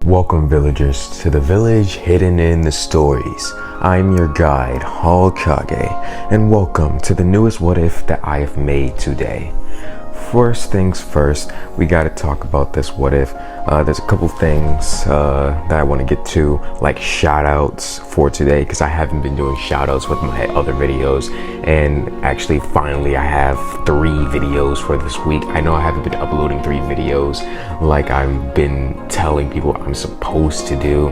Welcome villagers to the village hidden in the stories. I'm your guide, Hokage, and welcome to the newest what if that I have made today. First things first, we gotta talk about this what if. There's a couple things that I want to get to, like shout outs for today, because I haven't been doing shout outs with my other videos, and actually finally I have 3 videos for this week. I know I haven't been uploading 3 videos like I've been telling people I'm supposed to do,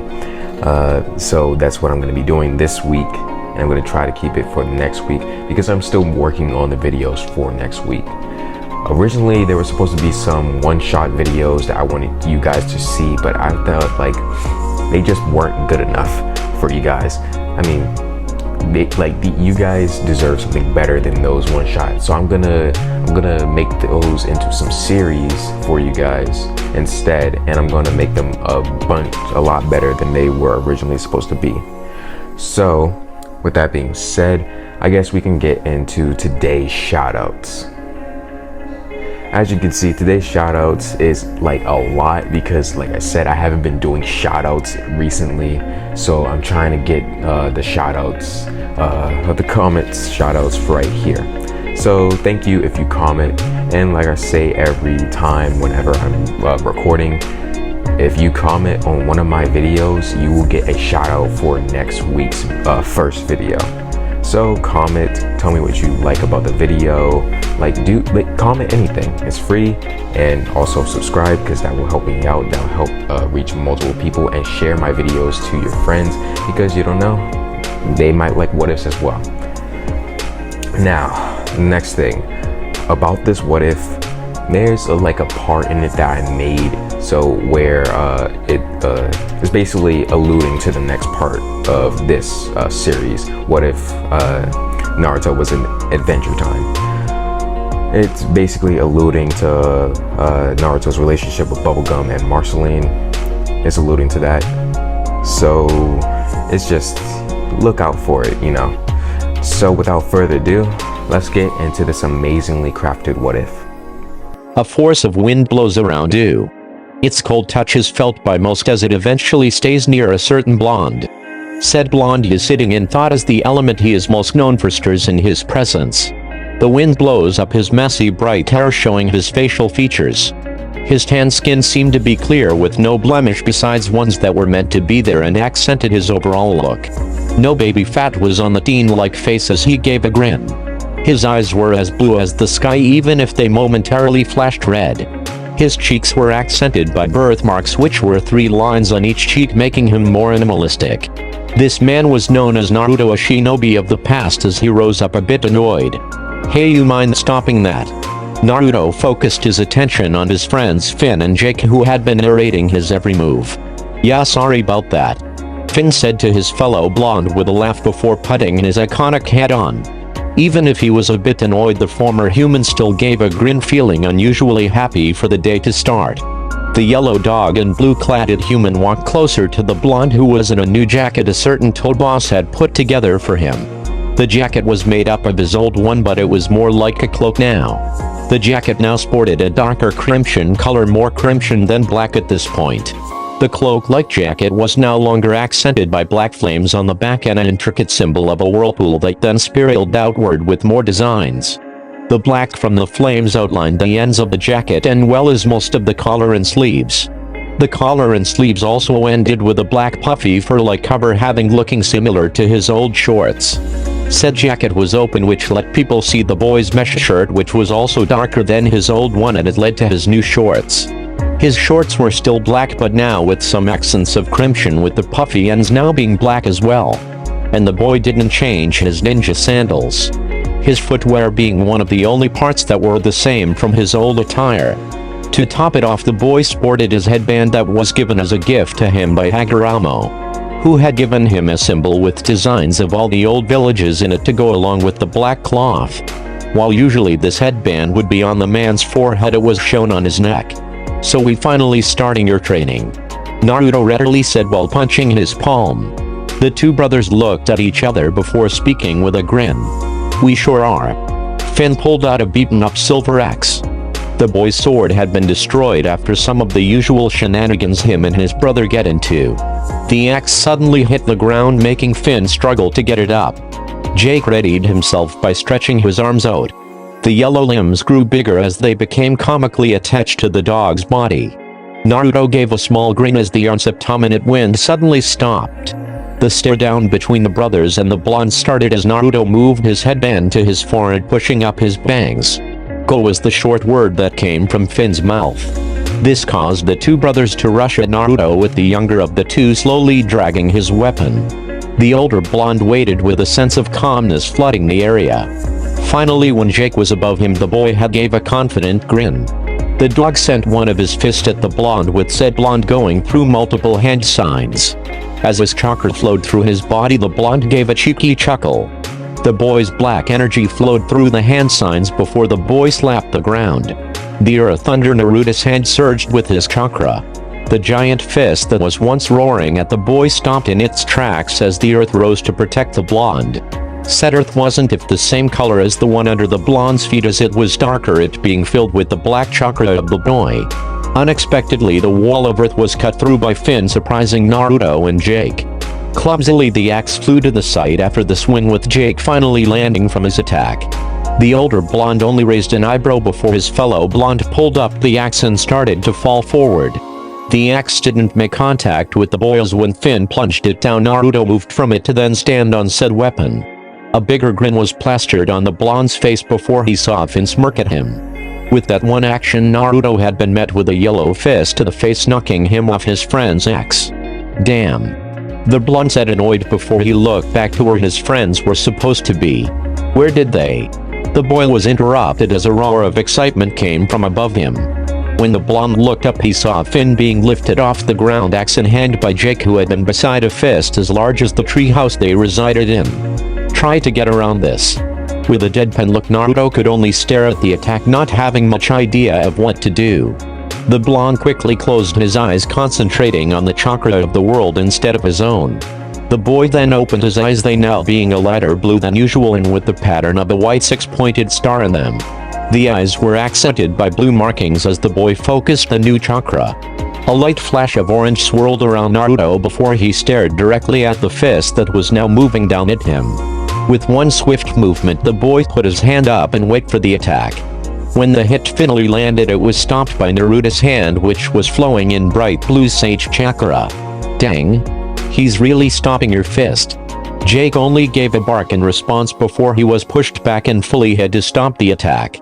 so that's what I'm going to be doing this week, and I'm going to try to keep it for next week because I'm still working on the videos for next week. Originally, there were supposed to be some one-shot videos that I wanted you guys to see, but I felt like they just weren't good enough for you guys. I mean, you guys deserve something better than those one-shots. So I'm gonna make those into some series for you guys instead, and I'm gonna make them a lot better than they were originally supposed to be. So, with that being said, I guess we can get into today's shout-outs. As you can see, today's shoutouts is like a lot because, like I said, I haven't been doing shoutouts recently, so I'm trying to get the shoutouts, the comments shoutouts right here. So thank you if you comment, and like I say every time whenever I'm recording, if you comment on one of my videos, you will get a shoutout for next week's first video. So comment, tell me what you like about the video, comment anything, it's free, and also subscribe because that will help me out, that will help reach multiple people, and share my videos to your friends because you don't know, they might like what ifs as well. Now, next thing about this what if, there's a part in it that I made, so where it is basically alluding to the next part of this series. What if Naruto was in Adventure Time? It's basically alluding to Naruto's relationship with Bubblegum and Marceline. It's alluding to that, so it's just look out for it, you know. So without further ado, let's get into this amazingly crafted what if. A force of wind blows around you. Its cold touch is felt by most as it eventually stays near a certain blonde. Said blonde is sitting in thought as the element he is most known for stirs in his presence. The wind blows up his messy bright hair, showing his facial features. His tan skin seemed to be clear with no blemish besides ones that were meant to be there and accented his overall look. No baby fat was on the teen-like face as he gave a grin. His eyes were as blue as the sky even if they momentarily flashed red. His cheeks were accented by birthmarks, which were 3 lines on each cheek, making him more animalistic. This man was known as Naruto, a shinobi of the past, as he rose up a bit annoyed. "Hey, you mind stopping that?" Naruto focused his attention on his friends Finn and Jake, who had been narrating his every move. "Yeah, sorry about that," Finn said to his fellow blonde with a laugh before putting his iconic hat on. Even if he was a bit annoyed, the former human still gave a grin, feeling unusually happy for the day to start. The yellow dog and blue-cladded human walked closer to the blonde, who was in a new jacket a certain toad boss had put together for him. The jacket was made up of his old one, but it was more like a cloak now. The jacket now sported a darker crimson color, more crimson than black at this point. The cloak-like jacket was no longer accented by black flames on the back and an intricate symbol of a whirlpool that then spiraled outward with more designs. The black from the flames outlined the ends of the jacket and well as most of the collar and sleeves. The collar and sleeves also ended with a black puffy fur-like cover, looking similar to his old shorts. Said jacket was open, which let people see the boy's mesh shirt, which was also darker than his old one, and it led to his new shorts. His shorts were still black, but now with some accents of crimson, with the puffy ends now being black as well. And the boy didn't change his ninja sandals, his footwear being one of the only parts that were the same from his old attire. To top it off, the boy sported his headband that was given as a gift to him by Hagoromo, who had given him a symbol with designs of all the old villages in it to go along with the black cloth. While usually this headband would be on the man's forehead, it was shown on his neck. "So we finally starting your training?" Naruto readily said while punching his palm. The 2 brothers looked at each other before speaking with a grin. "We sure are." Finn pulled out a beaten-up silver axe. The boy's sword had been destroyed after some of the usual shenanigans him and his brother get into. The axe suddenly hit the ground, making Finn struggle to get it up. Jake readied himself by stretching his arms out. The yellow limbs grew bigger as they became comically attached to the dog's body. Naruto gave a small grin as the unsubdominate wind suddenly stopped. The stare down between the brothers and the blonde started as Naruto moved his headband to his forehead, pushing up his bangs. Go was the short word that came from Finn's mouth. This caused the two brothers to rush at Naruto, with the younger of the two slowly dragging his weapon. The older blonde waited with a sense of calmness flooding the area. Finally, when Jake was above him, the boy gave a confident grin. The dog sent one of his fists at the blonde, with said blonde going through multiple hand signs. As his chakra flowed through his body, the blonde gave a cheeky chuckle. The boy's black energy flowed through the hand signs before the boy slapped the ground. The earth under Naruto's hand surged with his chakra. The giant fist that was once roaring at the boy stopped in its tracks as the earth rose to protect the blonde. Said earth wasn't the same color as the one under the blonde's feet, as it was darker, it being filled with the black chakra of the boy. Unexpectedly, the wall of earth was cut through by Finn, surprising Naruto and Jake. Clumsily, the axe flew to the side after the swing, with Jake finally landing from his attack. The older blonde only raised an eyebrow before his fellow blonde pulled up the axe and started to fall forward. The axe didn't make contact with the boys when Finn plunged it down. Naruto moved from it to then stand on said weapon. A bigger grin was plastered on the blonde's face before he saw Finn smirk at him. With that one action, Naruto had been met with a yellow fist to the face, knocking him off his friend's axe. Damn. The blonde said, annoyed, before he looked back to where his friends were supposed to be. Where did they? The boy was interrupted as a roar of excitement came from above him. When the blonde looked up, he saw Finn being lifted off the ground, axe in hand, by Jake, who had been beside a fist as large as the treehouse they resided in. Try to get around this. With a deadpan look, Naruto could only stare at the attack, not having much idea of what to do. The blonde quickly closed his eyes, concentrating on the chakra of the world instead of his own. The boy then opened his eyes, they now being a lighter blue than usual and with the pattern of a white six-pointed star in them. The eyes were accented by blue markings as the boy focused the new chakra. A light flash of orange swirled around Naruto before he stared directly at the fist that was now moving down at him. With one swift movement, the boy put his hand up and waited for the attack. When the hit finally landed, it was stopped by Naruto's hand, which was flowing in bright blue sage chakra. Dang. He's really stopping your fist. Jake only gave a bark in response before he was pushed back and fully had to stop the attack.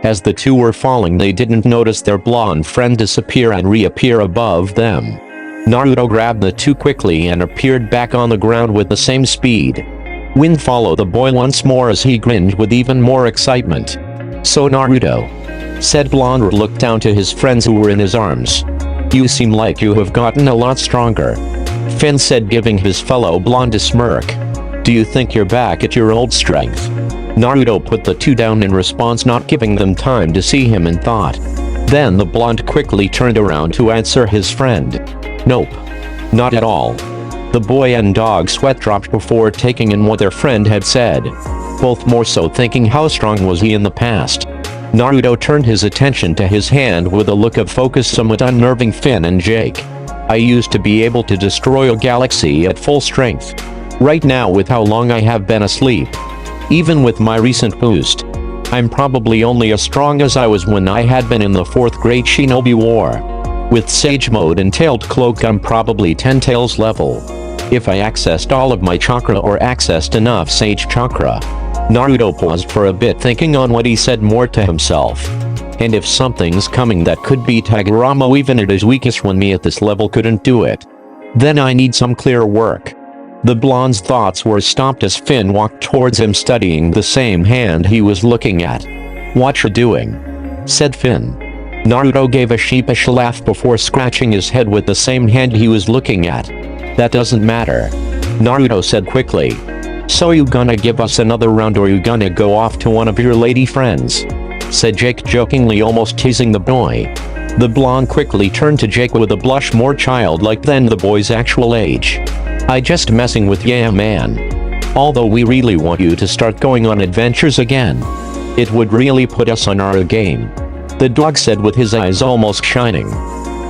As the two were falling, they didn't notice their blonde friend disappear and reappear above them. Naruto grabbed the two quickly and appeared back on the ground with the same speed. Wind followed the boy once more as he grinned with even more excitement. So Naruto, said blonde, looked down to his friends who were in his arms. You seem like you have gotten a lot stronger. Finn said, giving his fellow blonde a smirk. Do you think you're back at your old strength? Naruto put the two down in response, not giving them time to see him in thought. Then the blonde quickly turned around to answer his friend. Nope. Not at all. The boy and dog sweat dropped before taking in what their friend had said. Both more so thinking how strong was he in the past. Naruto turned his attention to his hand with a look of focus, somewhat unnerving Finn and Jake. I used to be able to destroy a galaxy at full strength. Right now, with how long I have been asleep, even with my recent boost, I'm probably only as strong as I was when I had been in the 4th grade Shinobi War. With Sage Mode and Tailed Cloak, I'm probably 10 Tails level. If I accessed all of my chakra or accessed enough Sage Chakra. Naruto paused for a bit, thinking on what he said more to himself. And if something's coming that could beat Hagoromo even at his weakest when me at this level couldn't do it, then I need some clear work. The blonde's thoughts were stopped as Finn walked towards him, studying the same hand he was looking at. What you doing? Said Finn. Naruto gave a sheepish laugh before scratching his head with the same hand he was looking at. That doesn't matter. Naruto said quickly. So you gonna give us another round, or you gonna go off to one of your lady friends? Said Jake jokingly, almost teasing the boy. The blonde quickly turned to Jake with a blush more childlike than the boy's actual age. I just messing with ya, man. Although we really want you to start going on adventures again. It would really put us on our game. the dog said with his eyes almost shining.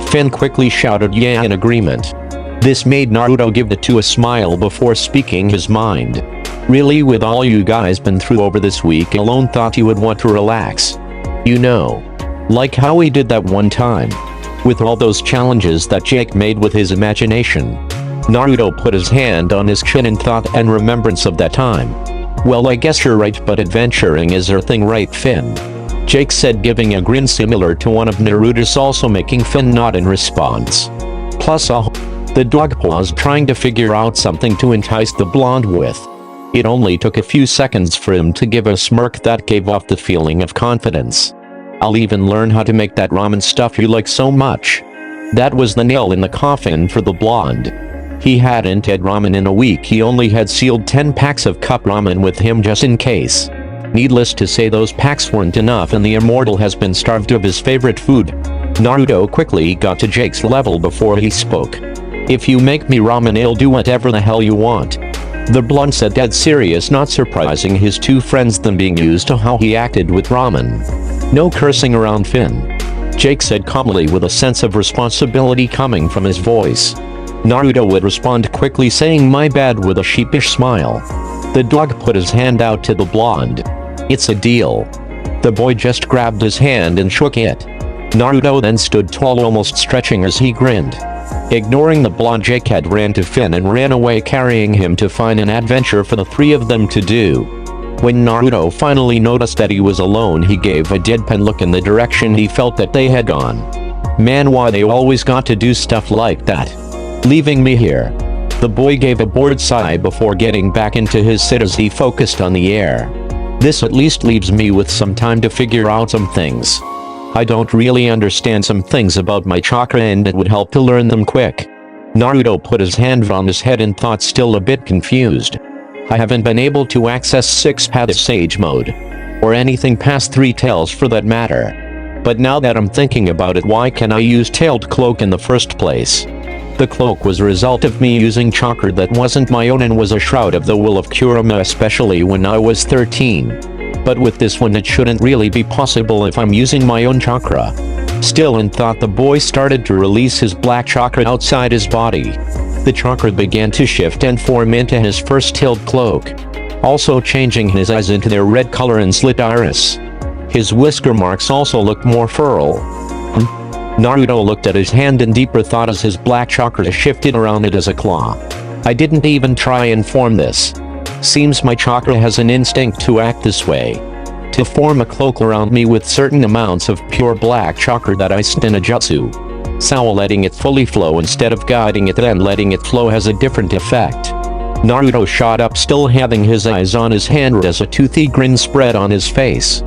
Finn quickly shouted yeah in agreement. This made Naruto give the two a smile before speaking his mind. Really, with all you guys been through over this week alone, thought you would want to relax. You know. Like how we did that one time. With all those challenges that Jake made with his imagination. Naruto put his hand on his chin in thought and remembrance of that time. Well, I guess you're right, but adventuring is our thing, right, Finn? Jake said, giving a grin similar to one of Naruto's, also making Finn nod in response. Plus, the dog paused, trying to figure out something to entice the blonde with. It only took a few seconds for him to give a smirk that gave off the feeling of confidence. I'll even learn how to make that ramen stuff you like so much. That was the nail in the coffin for the blonde. He hadn't had ramen in a week. He only had sealed 10 packs of cup ramen with him just in case. Needless to say, those packs weren't enough and the immortal has been starved of his favorite food. Naruto quickly got to Jake's level before he spoke. If you make me ramen, I'll do whatever the hell you want. The blonde said, dead serious, not surprising his two friends them being used to how he acted with ramen. No cursing around, Finn. Jake said calmly with a sense of responsibility coming from his voice. Naruto would respond quickly, saying my bad with a sheepish smile. The dog put his hand out to the blonde. It's a deal. The boy just grabbed his hand and shook it. Naruto then stood tall, almost stretching as he grinned. Ignoring the blonde, Jake had ran to Finn and ran away, carrying him to find an adventure for the three of them to do. When Naruto finally noticed that he was alone, he gave a deadpan look in the direction he felt that they had gone. Man, why they always got to do stuff like that. Leaving me here. The boy gave a bored sigh before getting back into his sit as he focused on the air. This at least leaves me with some time to figure out some things. I don't really understand some things about my chakra and it would help to learn them quick. Naruto put his hand on his head in thought, still a bit confused. I haven't been able to access six-path sage mode. Or anything past 3 tails for that matter. But now that I'm thinking about it, why can't I use tailed cloak in the first place? The cloak was a result of me using chakra that wasn't my own and was a shroud of the will of Kurama, especially when I was 13. But with this one it shouldn't really be possible if I'm using my own chakra. Still in thought, the boy started to release his black chakra outside his body. The chakra began to shift and form into his first tailed cloak, also changing his eyes into their red color and slit iris. His whisker marks also looked more furrowed. Naruto looked at his hand in deeper thought as his black chakra shifted around it as a claw. I didn't even try and form this. Seems my chakra has an instinct to act this way. To form a cloak around me with certain amounts of pure black chakra that I sent in a jutsu. So letting it fully flow instead of guiding it, then letting it flow has a different effect. Naruto shot up, still having his eyes on his hand as a toothy grin spread on his face.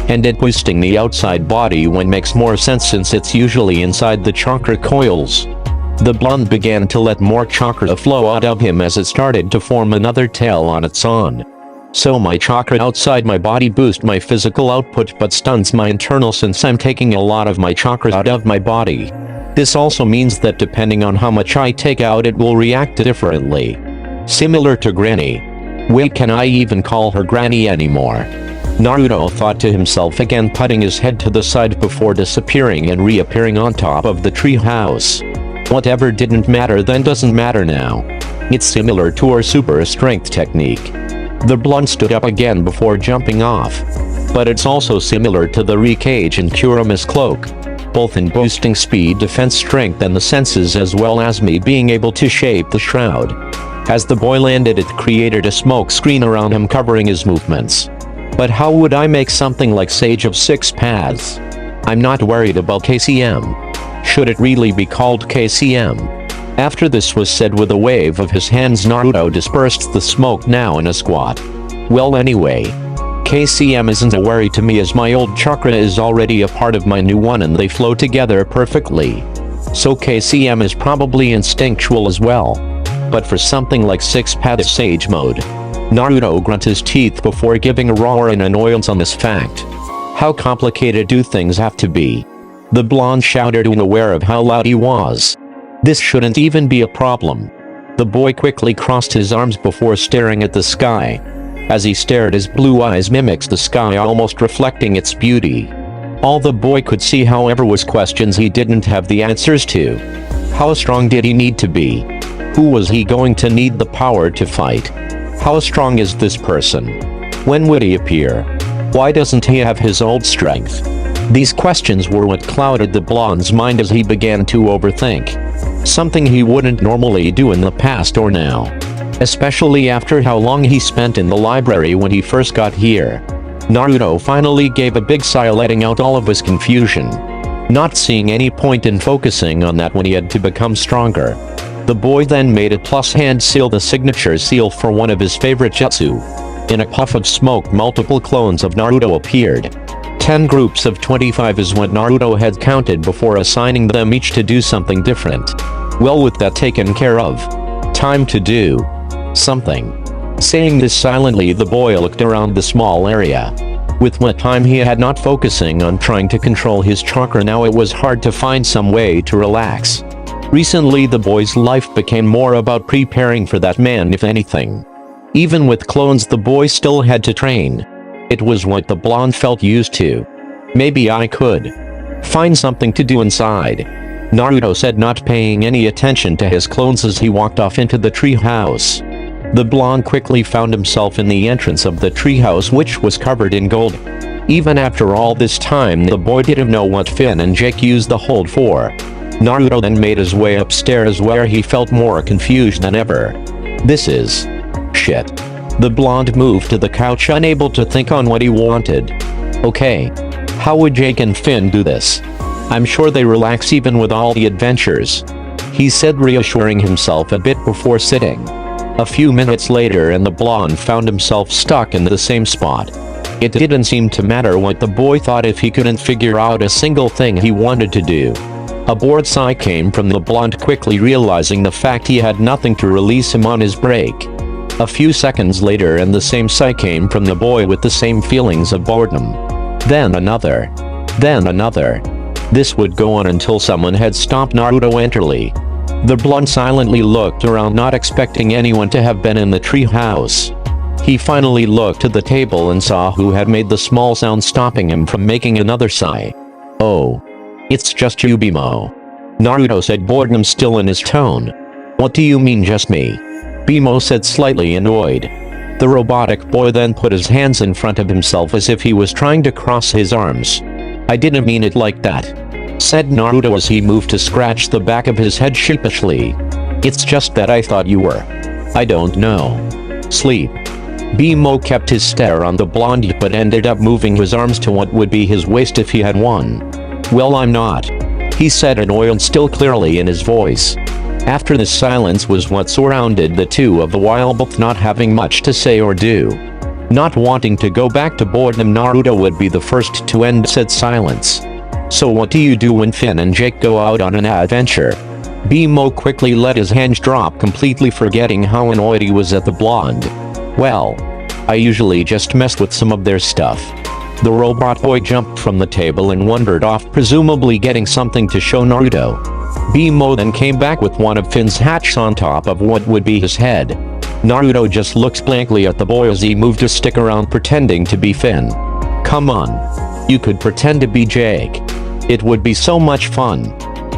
And it boosting the outside body when makes more sense since it's usually inside the chakra coils. The blonde began to let more chakra flow out of him as it started to form another tail on its own. So my chakra outside my body boosts my physical output but stunts my internal since I'm taking a lot of my chakra out of my body. This also means that depending on how much I take out, it will react differently. Similar to Granny. Wait, can I even call her Granny anymore? Naruto thought to himself, again putting his head to the side before disappearing and reappearing on top of the tree house. Whatever didn't matter then doesn't matter now. It's similar to our super strength technique. The blonde stood up again before jumping off. But it's also similar to the Rikage and Kurama's cloak. Both in boosting speed, defense, strength and the senses, as well as me being able to shape the shroud. As the boy landed, it created a smoke screen around him covering his movements. But how would I make something like Sage of 6 Paths? I'm not worried about KCM. Should it really be called KCM? After this was said, with a wave of his hands, Naruto dispersed the smoke now in a squat. Well, anyway, KCM isn't a worry to me as my old chakra is already a part of my new one and they flow together perfectly. So KCM is probably instinctual as well. But for something like 6-path Sage mode, Naruto grunted his teeth before giving a roar and annoyance on this fact. How complicated do things have to be? The blonde shouted, unaware of how loud he was. This shouldn't even be a problem. The boy quickly crossed his arms before staring at the sky. As he stared, his blue eyes mimicked the sky, almost reflecting its beauty. All the boy could see, however, was questions he didn't have the answers to. How strong did he need to be? Who was he going to need the power to fight? How strong is this person? When would he appear? Why doesn't he have his old strength? These questions were what clouded the blonde's mind as he began to overthink. Something he wouldn't normally do in the past or now. Especially after how long he spent in the library when he first got here. Naruto finally gave a big sigh, letting out all of his confusion. Not seeing any point in focusing on that when he had to become stronger. The boy then made a plus hand seal, the signature seal for one of his favorite jutsu. In a puff of smoke, multiple clones of Naruto appeared. 10 groups of 25 is what Naruto had counted before assigning them each to do something different. Well, with that taken care of, time to do something. Saying this silently, the boy looked around the small area. With what time he had not focusing on trying to control his chakra, now it was hard to find some way to relax. Recently, the boy's life became more about preparing for that man, if anything. Even with clones, the boy still had to train. It was what the blonde felt used to. Maybe I could find something to do inside, Naruto said, not paying any attention to his clones as he walked off into the treehouse. The blonde quickly found himself in the entrance of the treehouse, which was covered in gold. Even after all this time, the boy didn't know what Finn and Jake used the hold for. Naruto then made his way upstairs, where he felt more confused than ever. This is shit. The blonde moved to the couch, unable to think on what he wanted. Okay. How would Jake and Finn do this? I'm sure they relax even with all the adventures, he said, reassuring himself a bit before sitting. A few minutes later, and the blonde found himself stuck in the same spot. It didn't seem to matter what the boy thought if he couldn't figure out a single thing he wanted to do. A bored sigh came from the blonde, quickly realizing the fact he had nothing to release him on his break. A few seconds later, and the same sigh came from the boy with the same feelings of boredom. Then another. Then another. This would go on until someone had stopped Naruto entirely. The blonde silently looked around, not expecting anyone to have been in the treehouse. He finally looked at the table and saw who had made the small sound, stopping him from making another sigh. Oh. It's just you, Bimo, Naruto said, boredom still in his tone. What do you mean, just me? Bimo said, slightly annoyed. The robotic boy then put his hands in front of himself as if he was trying to cross his arms. I didn't mean it like that, said Naruto as he moved to scratch the back of his head sheepishly. It's just that I thought you were, I don't know, sleep. Bimo kept his stare on the blonde but ended up moving his arms to what would be his waist if he had one. Well, I'm not, he said, annoyed still clearly in his voice. After this silence was what surrounded the two of the while, both not having much to say or do. Not wanting to go back to boredom, Naruto would be the first to end said silence. So what do you do when Finn and Jake go out on an adventure? Bimo quickly let his hands drop, completely forgetting how annoyed he was at the blonde. Well, I usually just mess with some of their stuff. The robot boy jumped from the table and wandered off, presumably getting something to show Naruto. Bimo then came back with one of Finn's hats on top of what would be his head. Naruto just looked blankly at the boy as he moved to stick around, pretending to be Finn. Come on. You could pretend to be Jake. It would be so much fun.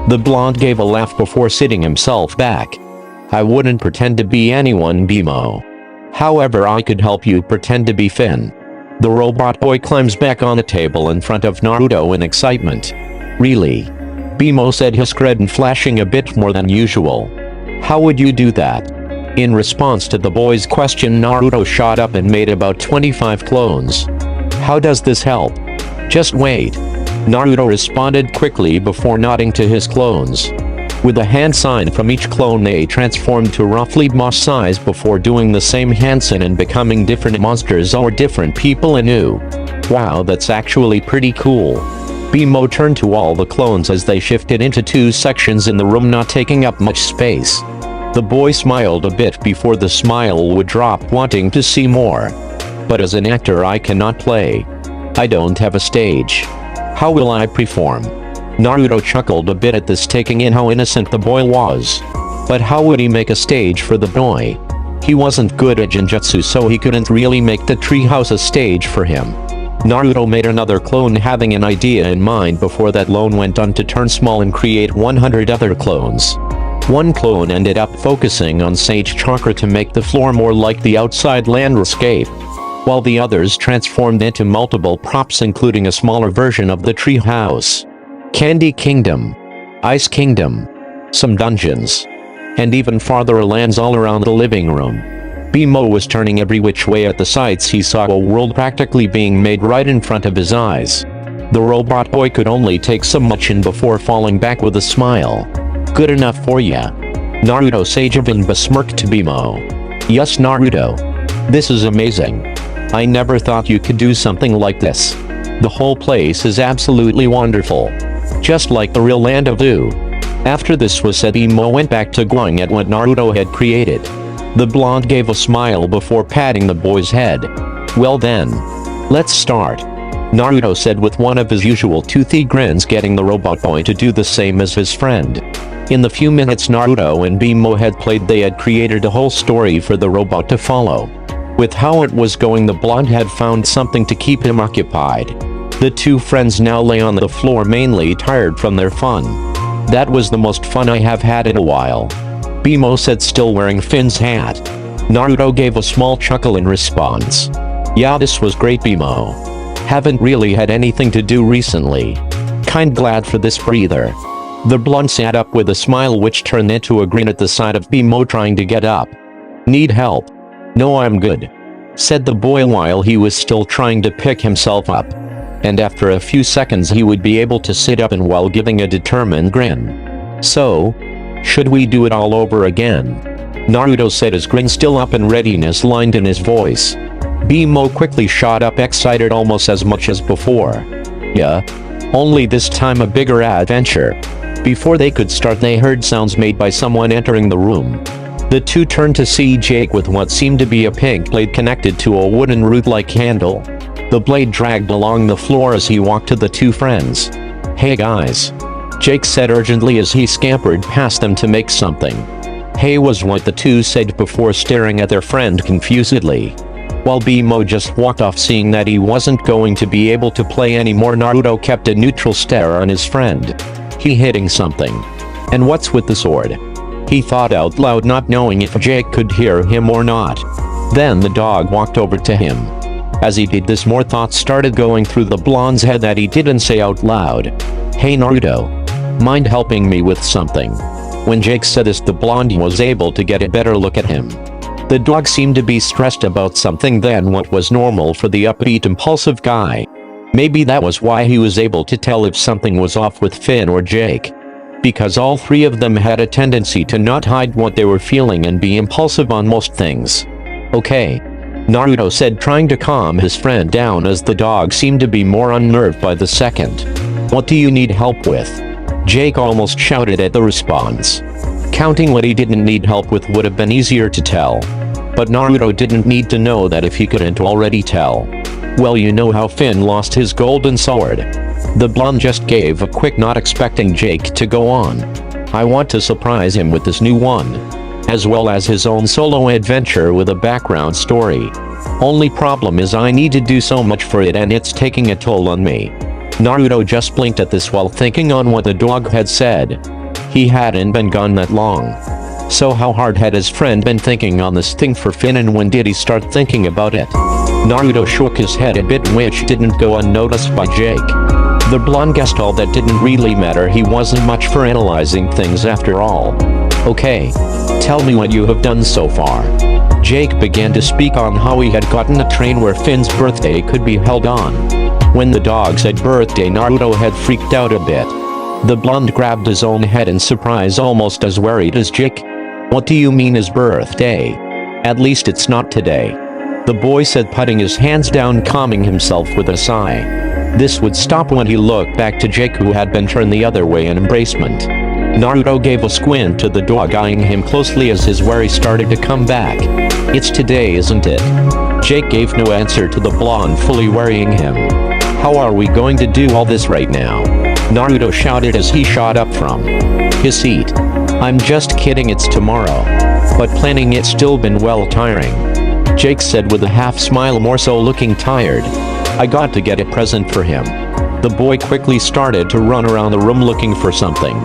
The blonde gave a laugh before sitting himself back. I wouldn't pretend to be anyone, Bimo. However, I could help you pretend to be Finn. The robot boy climbs back on the table in front of Naruto in excitement. Really? Bimo said, his credit flashing a bit more than usual. How would you do that? In response to the boy's question, Naruto shot up and made about 25 clones. How does this help? Just wait. Naruto responded quickly before nodding to his clones. With a hand sign from each clone, they transformed to roughly boss size before doing the same hand sign and becoming different monsters or different people anew. Wow, that's actually pretty cool. Bimo turned to all the clones as they shifted into two sections in the room, not taking up much space. The boy smiled a bit before the smile would drop, wanting to see more. But as an actor, I cannot play. I don't have a stage. How will I perform? Naruto chuckled a bit at this, taking in how innocent the boy was. But how would he make a stage for the boy? He wasn't good at genjutsu, so he couldn't really make the treehouse a stage for him. Naruto made another clone, having an idea in mind before that lone went on to turn small and create 100 other clones. One clone ended up focusing on Sage Chakra to make the floor more like the outside landscape, while the others transformed into multiple props, including a smaller version of the tree house, Candy Kingdom, Ice Kingdom, some dungeons, and even farther lands all around the living room. Bimo was turning every which way at the sights he saw, a world practically being made right in front of his eyes. The robot boy could only take so much in before falling back with a smile. "Good enough for ya?" Naruto Sageven besmirked to Bimo. "Yes, Naruto. This is amazing. I never thought you could do something like this. The whole place is absolutely wonderful. Just like the real land of Do." After this was said, Bimo went back to glowing at what Naruto had created. The blonde gave a smile before patting the boy's head. "Well then, let's start," Naruto said with one of his usual toothy grins, getting the robot boy to do the same as his friend. In the few minutes Naruto and Bimo had played, they had created a whole story for the robot to follow. With how it was going, the blonde had found something to keep him occupied. The two friends now lay on the floor, mainly tired from their fun. "That was the most fun I have had in a while," Bimo said, still wearing Finn's hat. Naruto gave a small chuckle in response. "Yeah, this was great, Bimo. Haven't really had anything to do recently. Kind glad for this breather." The blonde sat up with a smile which turned into a grin at the sight of Bimo trying to get up. "Need help?" "No, I'm good," said the boy while he was still trying to pick himself up. And after a few seconds he would be able to sit up, and while giving a determined grin. "So, should we do it all over again?" Naruto said, his grin still up and readiness lined in his voice. Bimo quickly shot up, excited almost as much as before. "Yeah. Only this time a bigger adventure." Before they could start, they heard sounds made by someone entering the room. The two turned to see Jake with what seemed to be a pink blade connected to a wooden root-like handle. The blade dragged along the floor as he walked to the two friends. "Hey guys," Jake said urgently as he scampered past them to make something. "Hey" was what the two said before staring at their friend confusedly. While Bimo just walked off, seeing that he wasn't going to be able to play anymore. Naruto kept a neutral stare on his friend. "He hitting something? And what's with the sword?" he thought out loud, not knowing if Jake could hear him or not. Then the dog walked over to him. As he did this, more thoughts started going through the blonde's head that he didn't say out loud. "Hey Naruto, mind helping me with something?" When Jake said this, the blonde was able to get a better look at him. The dog seemed to be stressed about something than what was normal for the upbeat, impulsive guy. Maybe that was why he was able to tell if something was off with Finn or Jake. Because all three of them had a tendency to not hide what they were feeling and be impulsive on most things. "Okay," Naruto said, trying to calm his friend down as the dog seemed to be more unnerved by the second. "What do you need help with?" Jake almost shouted at the response. Counting what he didn't need help with would have been easier to tell. But Naruto didn't need to know that if he couldn't already tell. "Well, you know how Finn lost his golden sword." The blonde just gave a quick nod, expecting Jake to go on. "I want to surprise him with this new one, as well as his own solo adventure with a background story. Only problem is I need to do so much for it and it's taking a toll on me." Naruto just blinked at this while thinking on what the dog had said. He hadn't been gone that long. So how hard had his friend been thinking on this thing for Finn, and when did he start thinking about it? Naruto shook his head a bit, which didn't go unnoticed by Jake. The blonde guessed all that didn't really matter. He wasn't much for analyzing things after all. "Okay, tell me what you have done so far." Jake began to speak on how he had gotten a train where Finn's birthday could be held on. When the dog said birthday, Naruto had freaked out a bit. The blonde grabbed his own head in surprise, almost as worried as Jake. "What do you mean his birthday? At least it's not today," the boy said, putting his hands down, calming himself with a sigh. This would stop when he looked back to Jake, who had been turned the other way in embracement. Naruto gave a squint to the dog, eyeing him closely as his worry started to come back. "It's today, isn't it?" Jake gave no answer to the blonde, fully worrying him. "How are we going to do all this right now?" Naruto shouted as he shot up from his seat. "I'm just kidding, it's tomorrow. But planning it's still been well tiring," Jake said with a half smile, more so looking tired. I got to get a present for him. The boy quickly started to run around the room looking for something.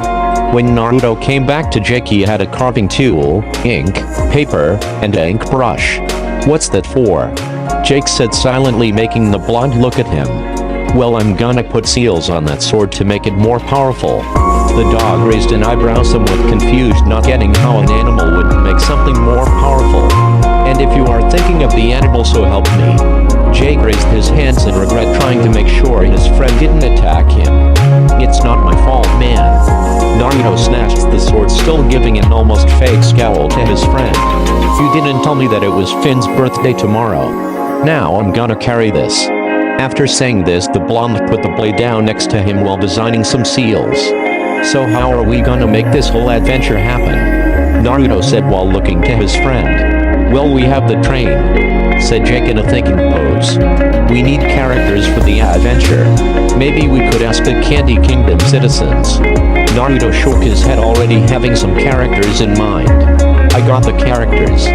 When Naruto came back to Jake, he had a carving tool, ink, paper, and an ink brush. What's that for? Jake said silently, making the blonde look at him. Well, I'm gonna put seals on that sword to make it more powerful. The dog raised an eyebrow, somewhat confused, not getting how an animal would make something more powerful. And if you are thinking of the animal, so help me. Jake raised his hands in regret, trying to make sure his friend didn't attack him. It's not my fault, man. Naruto snatched the sword, still giving an almost fake scowl to his friend. You didn't tell me that it was Finn's birthday tomorrow. Now I'm gonna carry this. After saying this, the blonde put the blade down next to him while designing some seals. So how are we gonna make this whole adventure happen? Naruto said while looking to his friend. Well, we have the train, said Jake in a thinking pose. We need characters for the adventure. Maybe we could ask the Candy Kingdom citizens. Naruto shook his head, already having some characters in mind. I got the characters.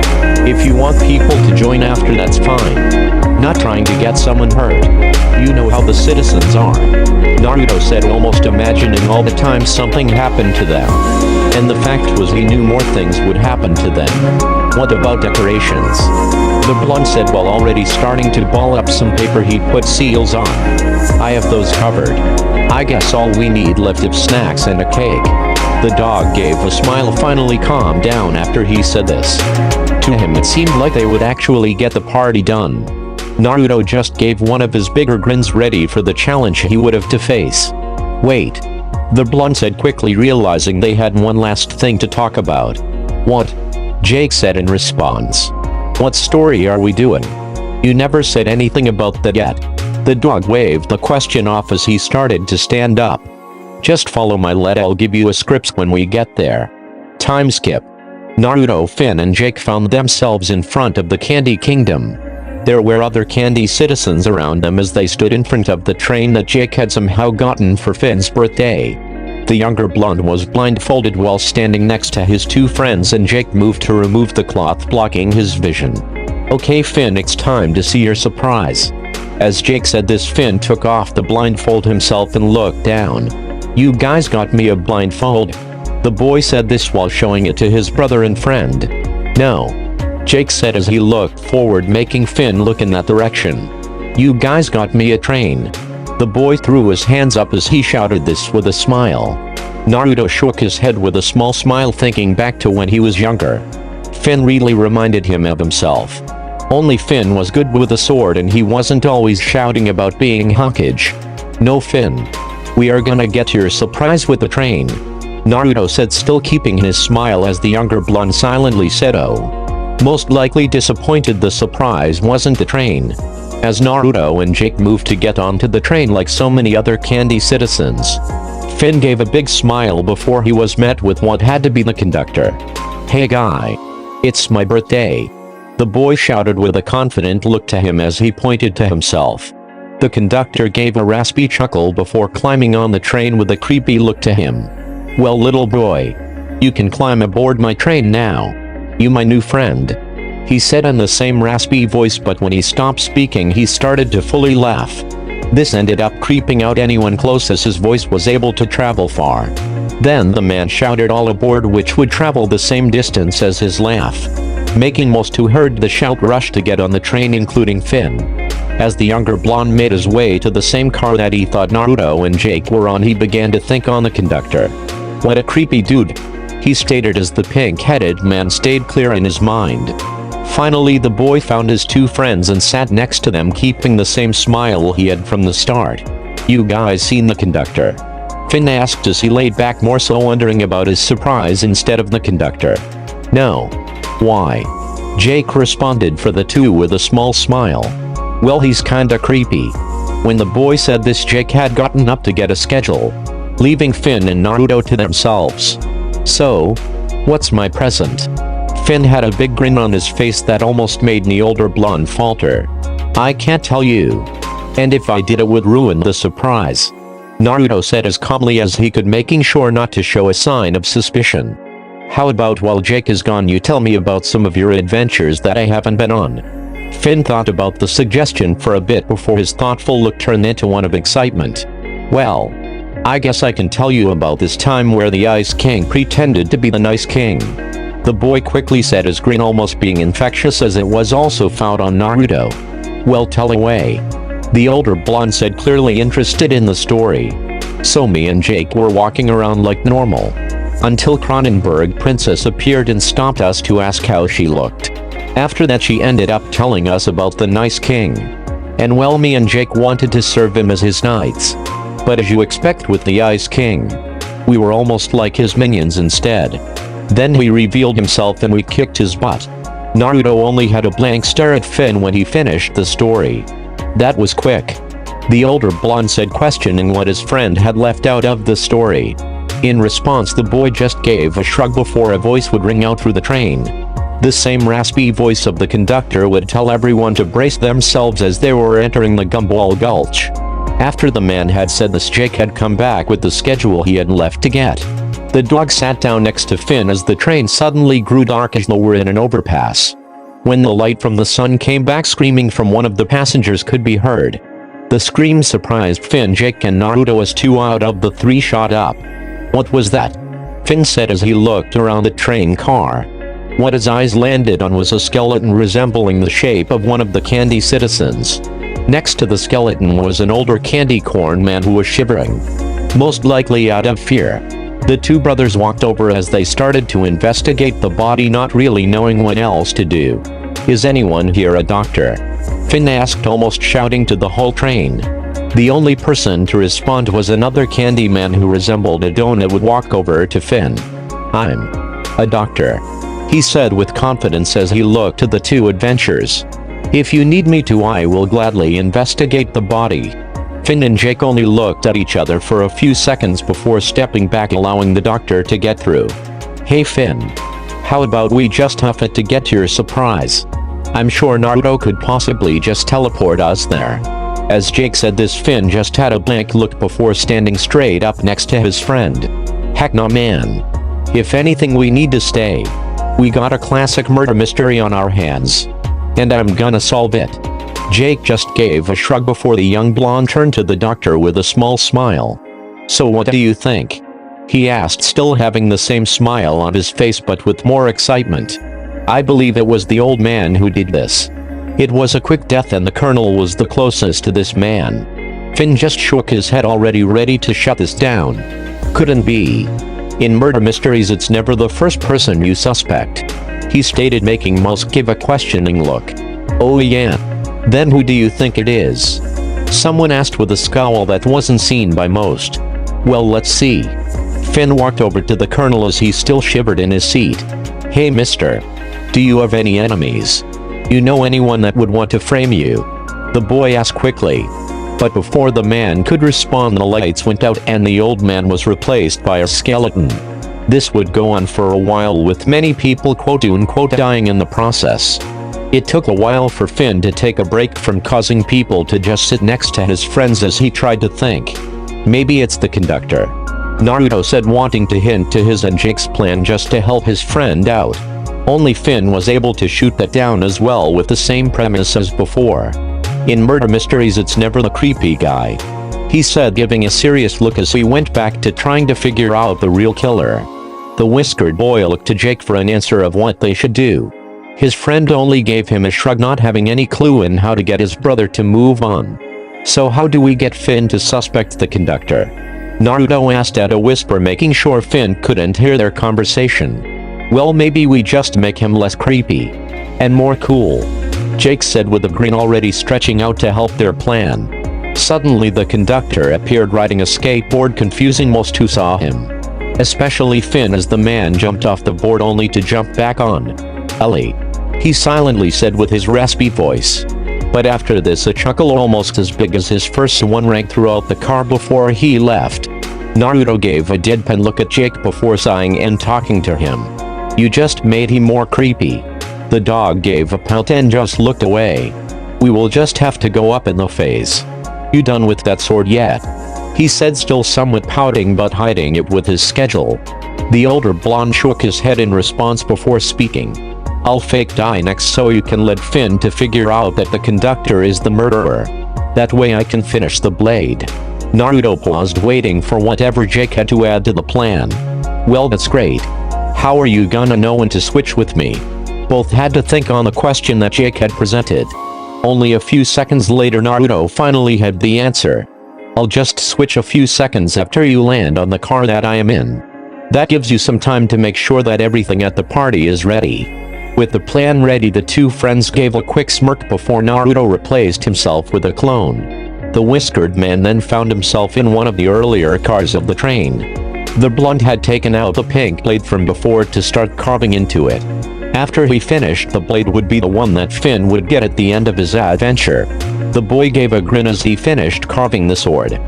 If you want people to join after, that's fine. Not trying to get someone hurt. You know how the citizens are. Naruto said, almost imagining all the time something happened to them. And the fact was, he knew more things would happen to them. What about decorations? The blonde said while already starting to ball up some paper he'd put seals on. I have those covered. I guess all we need left is snacks and a cake. The dog gave a smile, finally calmed down after he said this. To him it seemed like they would actually get the party done. Naruto just gave one of his bigger grins, ready for the challenge he would have to face. Wait. The blonde said quickly, realizing they had one last thing to talk about. What? Jake said in response. What story are we doing? You never said anything about that yet. The dog waved the question off as he started to stand up. Just follow my lead, I'll give you a script when we get there. Time skip. Naruto, Finn, and Jake found themselves in front of the Candy Kingdom. There were other candy citizens around them as they stood in front of the train that Jake had somehow gotten for Finn's birthday. The younger blonde was blindfolded while standing next to his two friends, and Jake moved to remove the cloth blocking his vision. Okay, Finn, it's time to see your surprise. As Jake said this, Finn took off the blindfold himself and looked down. You guys got me a blindfold? The boy said this while showing it to his brother and friend. No. Jake said as he looked forward, making Finn look in that direction. You guys got me a train. The boy threw his hands up as he shouted this with a smile. Naruto shook his head with a small smile, thinking back to when he was younger. Finn really reminded him of himself. Only Finn was good with a sword and he wasn't always shouting about being hawkish. No, Finn. We are gonna get your surprise with the train, Naruto said, still keeping his smile, as the younger blonde silently said, oh. Most likely disappointed the surprise wasn't the train. As Naruto and Jake moved to get onto the train like so many other candy citizens, Finn gave a big smile before he was met with what had to be the conductor. Hey guy. It's my birthday. The boy shouted with a confident look to him as he pointed to himself. The conductor gave a raspy chuckle before climbing on the train with a creepy look to him. Well, little boy, you can climb aboard my train now. You my new friend, he said in the same raspy voice, but when he stopped speaking he started to fully laugh. This ended up creeping out anyone close as his voice was able to travel far. Then the man shouted all aboard, which would travel the same distance as his laugh, making most who heard the shout rush to get on the train, including Finn. As the younger blonde made his way to the same car that he thought Naruto and Jake were on, he began to think on the conductor. What a creepy dude, he stated as the pink-headed man stayed clear in his mind. Finally the boy found his two friends and sat next to them, keeping the same smile he had from the start. You guys seen the conductor? Finn asked as he laid back, more so wondering about his surprise instead of the conductor. No. Why? Jake responded for the two with a small smile. Well, he's kinda creepy. When the boy said this, Jake had gotten up to get a schedule, leaving Finn and Naruto to themselves. So, what's my present? Finn had a big grin on his face that almost made the older blonde falter. I can't tell you. And if I did, it would ruin the surprise, Naruto said as calmly as he could, making sure not to show a sign of suspicion. How about while Jake is gone, you tell me about some of your adventures that I haven't been on? Finn thought about the suggestion for a bit before his thoughtful look turned into one of excitement. Well, I guess I can tell you about this time where the Ice King pretended to be the nice king. The boy quickly said, his grin almost being infectious as it was also found on Naruto. Well, tell away. The older blonde said, clearly interested in the story. So me and Jake were walking around like normal, until Cronenberg Princess appeared and stopped us to ask how she looked. After that she ended up telling us about the nice king. And well, me and Jake wanted to serve him as his knights. But as you expect with the Ice King, we were almost like his minions instead. Then he revealed himself and we kicked his butt. Naruto only had a blank stare at Finn when he finished the story. That was quick. The older blonde said, questioning what his friend had left out of the story. In response, the boy just gave a shrug before a voice would ring out through the train. The same raspy voice of the conductor would tell everyone to brace themselves as they were entering the Gumball Gulch. After the man had said this, Jake had come back with the schedule he had left to get. The dog sat down next to Finn as the train suddenly grew dark as they were in an overpass. When the light from the sun came back, screaming from one of the passengers could be heard. The scream surprised Finn, Jake, and Naruto as 2 out of the 3 shot up. What was that? Finn said as he looked around the train car. What his eyes landed on was a skeleton resembling the shape of one of the candy citizens. Next to the skeleton was an older candy corn man who was shivering, most likely out of fear. The 2 brothers walked over as they started to investigate the body, not really knowing what else to do. Is anyone here a doctor? Finn asked, almost shouting to the whole train. The only person to respond was another candy man who resembled a donut would walk over to Finn. I'm a doctor, he said with confidence as he looked at the 2 adventurers. If you need me to, I will gladly investigate the body. Finn and Jake only looked at each other for a few seconds before stepping back, allowing the doctor to get through. Hey Finn, how about we just huff it to get to your surprise? I'm sure Naruto could possibly just teleport us there. As Jake said this, Finn just had a blank look before standing straight up next to his friend. Heck no, man. If anything, we need to stay. We got a classic murder mystery on our hands, and I'm gonna solve it. Jake just gave a shrug before the young blonde turned to the doctor with a small smile. So what do you think? He asked, still having the same smile on his face but with more excitement. I believe it was the old man who did this. It was a quick death and the colonel was the closest to this man. Finn just shook his head, already ready to shut this down. Couldn't be. In murder mysteries, it's never the first person you suspect, he stated, making most give a questioning look. Oh yeah? Then who do you think it is? Someone asked with a scowl that wasn't seen by most. Well, let's see. Finn walked over to the colonel as he still shivered in his seat. Hey mister, do you have any enemies? You know anyone that would want to frame you? The boy asked quickly. But before the man could respond, the lights went out and the old man was replaced by a skeleton. This would go on for a while, with many people quote-unquote dying in the process. It took a while for Finn to take a break from causing people to just sit next to his friends as he tried to think. Maybe it's the conductor, Naruto said, wanting to hint to his and Jake's plan just to help his friend out. Only Finn was able to shoot that down as well, with the same premise as before. In murder mysteries, it's never the creepy guy, he said, giving a serious look as he went back to trying to figure out the real killer. The whiskered boy looked to Jake for an answer of what they should do. His friend only gave him a shrug, not having any clue in how to get his brother to move on. So how do we get Finn to suspect the conductor? Naruto asked at a whisper, making sure Finn couldn't hear their conversation. Well, maybe we just make him less creepy and more cool, Jake said with a grin, already stretching out to help their plan. Suddenly the conductor appeared riding a skateboard, confusing most who saw him, especially Finn, as the man jumped off the board only to jump back on. Ellie, he silently said with his raspy voice. But after this, a chuckle almost as big as his first one rang throughout the car before he left. Naruto gave a deadpan look at Jake before sighing and talking to him. You just made him more creepy. The dog gave a pout and just looked away. We will just have to go up in the face. You done with that sword yet? He said, still somewhat pouting but hiding it with his schedule. The older blonde shook his head in response before speaking. I'll fake die next so you can let Finn to figure out that the conductor is the murderer. That way I can finish the blade. Naruto paused, waiting for whatever Jake had to add to the plan. Well, that's great. How are you gonna know when to switch with me? Both had to think on the question that Jake had presented. Only a few seconds later Naruto finally had the answer. I'll just switch a few seconds after you land on the car that I am in. That gives you some time to make sure that everything at the party is ready. With the plan ready, the two friends gave a quick smirk before Naruto replaced himself with a clone. The whiskered man then found himself in one of the earlier cars of the train. The blonde had taken out the pink blade from before to start carving into it. After he finished, the blade would be the one that Finn would get at the end of his adventure. The boy gave a grin as he finished carving the sword.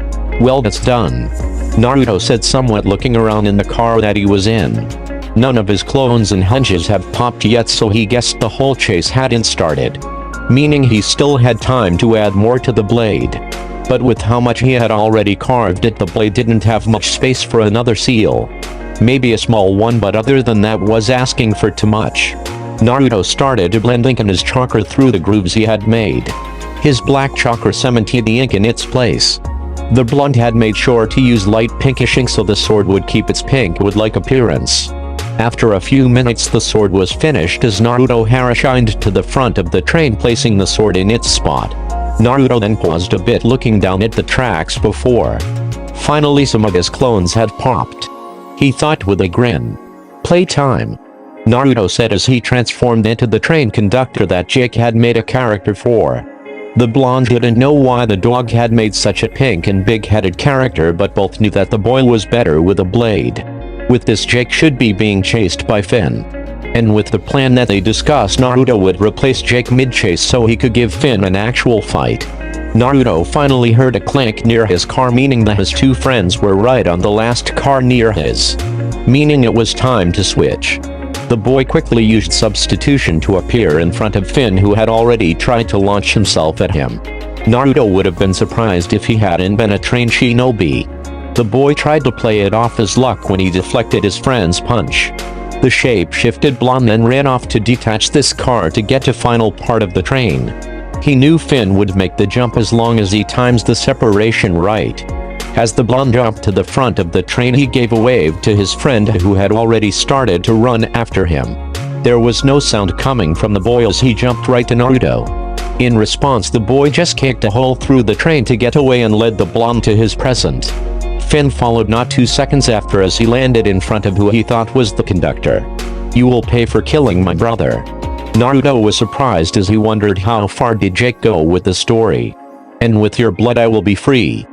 Well, that's done, Naruto said, somewhat looking around in the car that he was in. None of his clones and hunches have popped yet, so he guessed the whole chase hadn't started. Meaning he still had time to add more to the blade. But with how much he had already carved it, the blade didn't have much space for another seal. Maybe a small one, but other than that was asking for too much. Naruto started to blend ink in his chakra through the grooves he had made. His black chakra cemented the ink in its place. The blonde had made sure to use light pinkish ink so the sword would keep its pink wood-like appearance. After a few minutes the sword was finished as Naruto hurried to the front of the train, placing the sword in its spot. Naruto then paused a bit, looking down at the tracks before. Finally some of his clones had popped. He thought with a grin. Playtime, Naruto said as he transformed into the train conductor that Jake had made a character for. The blonde didn't know why the dog had made such a pink and big-headed character, but both knew that the boy was better with a blade. With this, Jake should be being chased by Finn. And with the plan that they discussed, Naruto would replace Jake mid-chase so he could give Finn an actual fight. Naruto finally heard a clank near his car, meaning that his two friends were right on the last car near his. Meaning it was time to switch. The boy quickly used substitution to appear in front of Finn, who had already tried to launch himself at him. Naruto would have been surprised if he hadn't been a trained shinobi. The boy tried to play it off as luck when he deflected his friend's punch. The shape-shifted blonde then ran off to detach this car to get to final part of the train. He knew Finn would make the jump as long as he times the separation right. As the blonde jumped to the front of the train, he gave a wave to his friend who had already started to run after him. There was no sound coming from the boy as he jumped right to Naruto. In response, the boy just kicked a hole through the train to get away and led the blonde to his present. Finn followed not 2 seconds after as he landed in front of who he thought was the conductor. "You will pay for killing my brother." Naruto was surprised as he wondered how far did Jake go with the story. "And with your blood I will be free."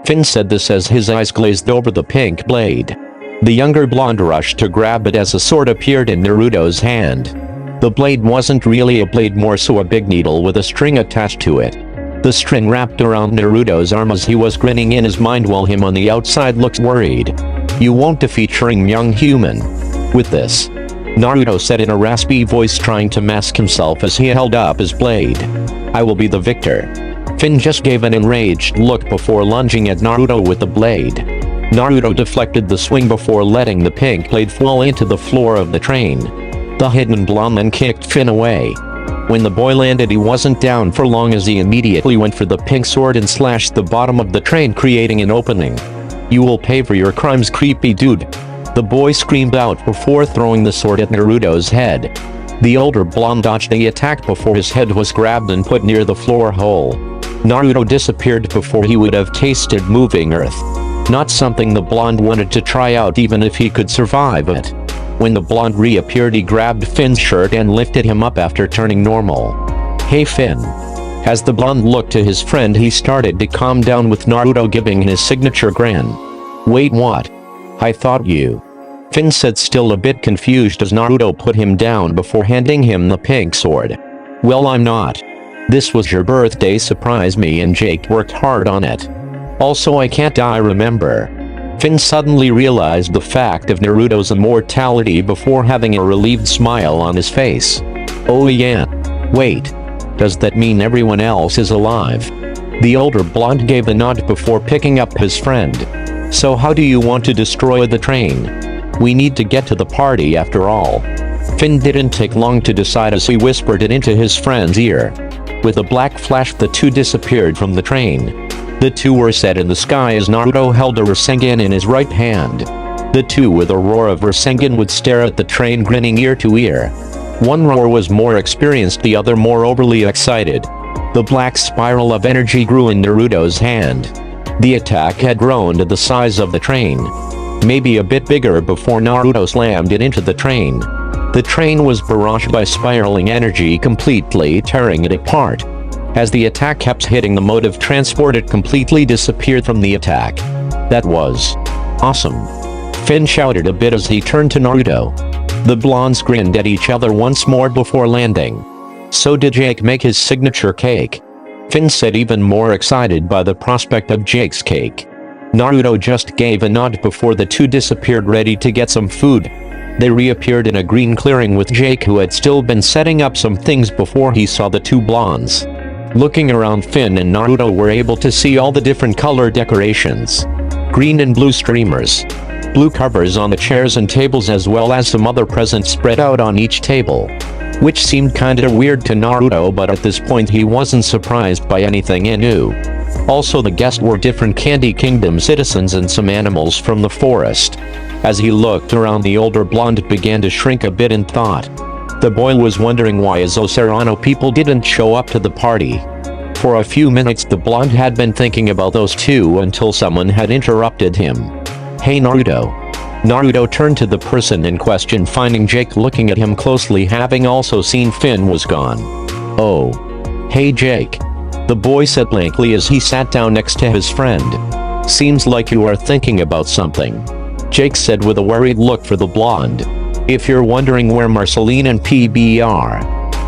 Finn said this as his eyes glazed over the pink blade. The younger blonde rushed to grab it as a sword appeared in Naruto's hand. The blade wasn't really a blade, more so a big needle with a string attached to it. The string wrapped around Naruto's arm as he was grinning in his mind while him on the outside looked worried. "You won't defeat young human with this," Naruto said in a raspy voice, trying to mask himself as he held up his blade. "I will be the victor." Finn just gave an enraged look before lunging at Naruto with the blade. Naruto deflected the swing before letting the pink blade fall into the floor of the train. The hidden blonde then kicked Finn away. When the boy landed, he wasn't down for long as he immediately went for the pink sword and slashed the bottom of the train, creating an opening. "You will pay for your crimes, creepy dude," the boy screamed out before throwing the sword at Naruto's head. The older blonde dodged the attack before his head was grabbed and put near the floor hole. Naruto disappeared before he would have tasted moving earth. Not something the blonde wanted to try out even if he could survive it. When the blonde reappeared, he grabbed Finn's shirt and lifted him up after turning normal. "Hey Finn." As the blonde looked to his friend, he started to calm down with Naruto giving his signature grin. "Wait, what? I thought you..." Finn said, still a bit confused as Naruto put him down before handing him the pink sword. "Well, I'm not. This was your birthday surprise. Me and Jake worked hard on it. Also, I can't die, remember?" Finn suddenly realized the fact of Naruto's immortality before having a relieved smile on his face. "Oh yeah. Wait. Does that mean everyone else is alive?" The older blonde gave a nod before picking up his friend. "So how do you want to destroy the train? We need to get to the party after all." Finn didn't take long to decide as he whispered it into his friend's ear. With a black flash, the two disappeared from the train. The two were set in the sky as Naruto held a Rasengan in his right hand. The two with a roar of Rasengan would stare at the train, grinning ear to ear. One roar was more experienced, the other more overly excited. The black spiral of energy grew in Naruto's hand. The attack had grown to the size of the train, maybe a bit bigger, before Naruto slammed it into the train. The train was barraged by spiraling energy, completely tearing it apart. As the attack kept hitting the mode of transport, it completely disappeared from the attack. That was awesome. Finn shouted a bit as he turned to Naruto. The blondes grinned at each other once more before landing. So did Jake make his signature cake? Finn said, even more excited by the prospect of Jake's cake. Naruto just gave a nod before the two disappeared, ready to get some food. They reappeared in a green clearing with Jake, who had still been setting up some things before he saw the two blondes. Looking around, Finn and Naruto were able to see all the different color decorations. Green and blue streamers. Blue covers on the chairs and tables, as well as some other presents spread out on each table. Which seemed kinda weird to Naruto, but at this point he wasn't surprised by anything he knew. Also, the guests were different Candy Kingdom citizens and some animals from the forest. As he looked around, the older blonde began to shrink a bit in thought. The boy was wondering why his Serrano people didn't show up to the party. For a few minutes the blonde had been thinking about those two until someone had interrupted him. "Hey Naruto." Naruto turned to the person in question, finding Jake looking at him closely, having also seen Finn was gone. "Oh. Hey Jake." The boy said blankly as he sat down next to his friend. "Seems like you are thinking about something," Jake said with a worried look for the blonde. "If you're wondering where Marceline and PB are."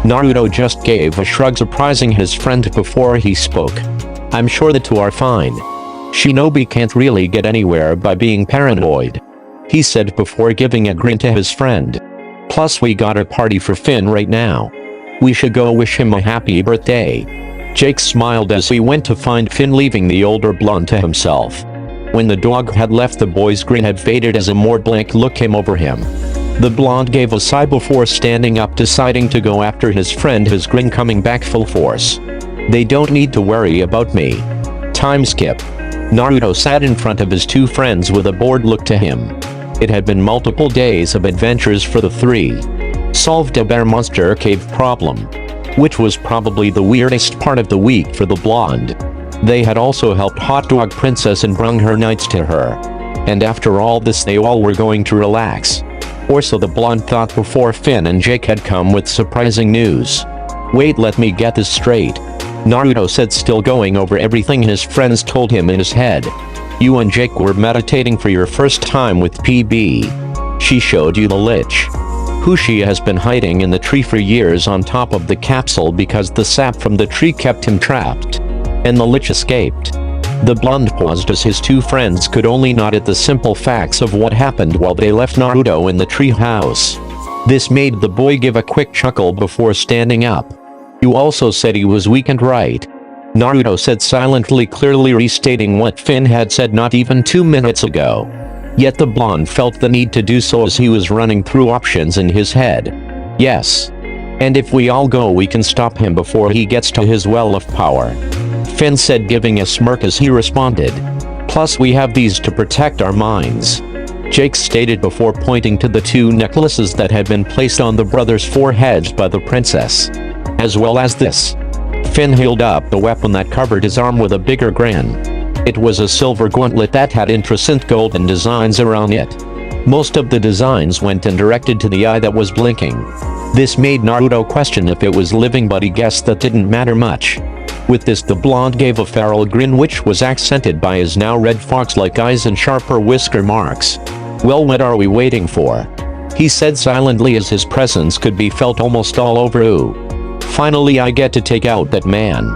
Naruto just gave a shrug, surprising his friend before he spoke. "I'm sure the two are fine. Shinobi can't really get anywhere by being paranoid," he said before giving a grin to his friend. "Plus we got a party for Finn right now. We should go wish him a happy birthday." Jake smiled as he went to find Finn, leaving the older blonde to himself. When the dog had left, the boy's grin had faded as a more blank look came over him. The blonde gave a sigh before standing up, deciding to go after his friend, his grin coming back full force. "They don't need to worry about me." Time skip. Naruto sat in front of his two friends with a bored look to him. It had been multiple days of adventures for the three. Solved a bear monster cave problem, which was probably the weirdest part of the week for the blonde. They had also helped Hot Dog Princess and brung her knights to her. And after all this, they all were going to relax. Or so the blonde thought before Finn and Jake had come with surprising news. "Wait, let me get this straight," Naruto said, still going over everything his friends told him in his head. "You and Jake were meditating for your first time with PB. She showed you the lich, who she has been hiding in the tree for years on top of the capsule because the sap from the tree kept him trapped. And the lich escaped." The blonde paused as his two friends could only nod at the simple facts of what happened while they left Naruto in the tree house. This made the boy give a quick chuckle before standing up. "You also said he was weak and right," Naruto said silently, clearly restating what Finn had said not even 2 minutes ago. Yet the blonde felt the need to do so as he was running through options in his head. "Yes. And if we all go, we can stop him before he gets to his well of power," Finn said, giving a smirk as he responded. "Plus we have these to protect our minds," Jake stated before pointing to the two necklaces that had been placed on the brothers' foreheads by the princess. "As well as this." Finn held up the weapon that covered his arm with a bigger grin. It was a silver gauntlet that had interesting golden designs around it. Most of the designs went and directed to the eye that was blinking. This made Naruto question if it was living, but he guessed that didn't matter much. With this, the blonde gave a feral grin which was accented by his now red fox-like eyes and sharper whisker marks. "Well, what are we waiting for?" he said silently as his presence could be felt almost all over. "Ooh. Finally I get to take out that man,"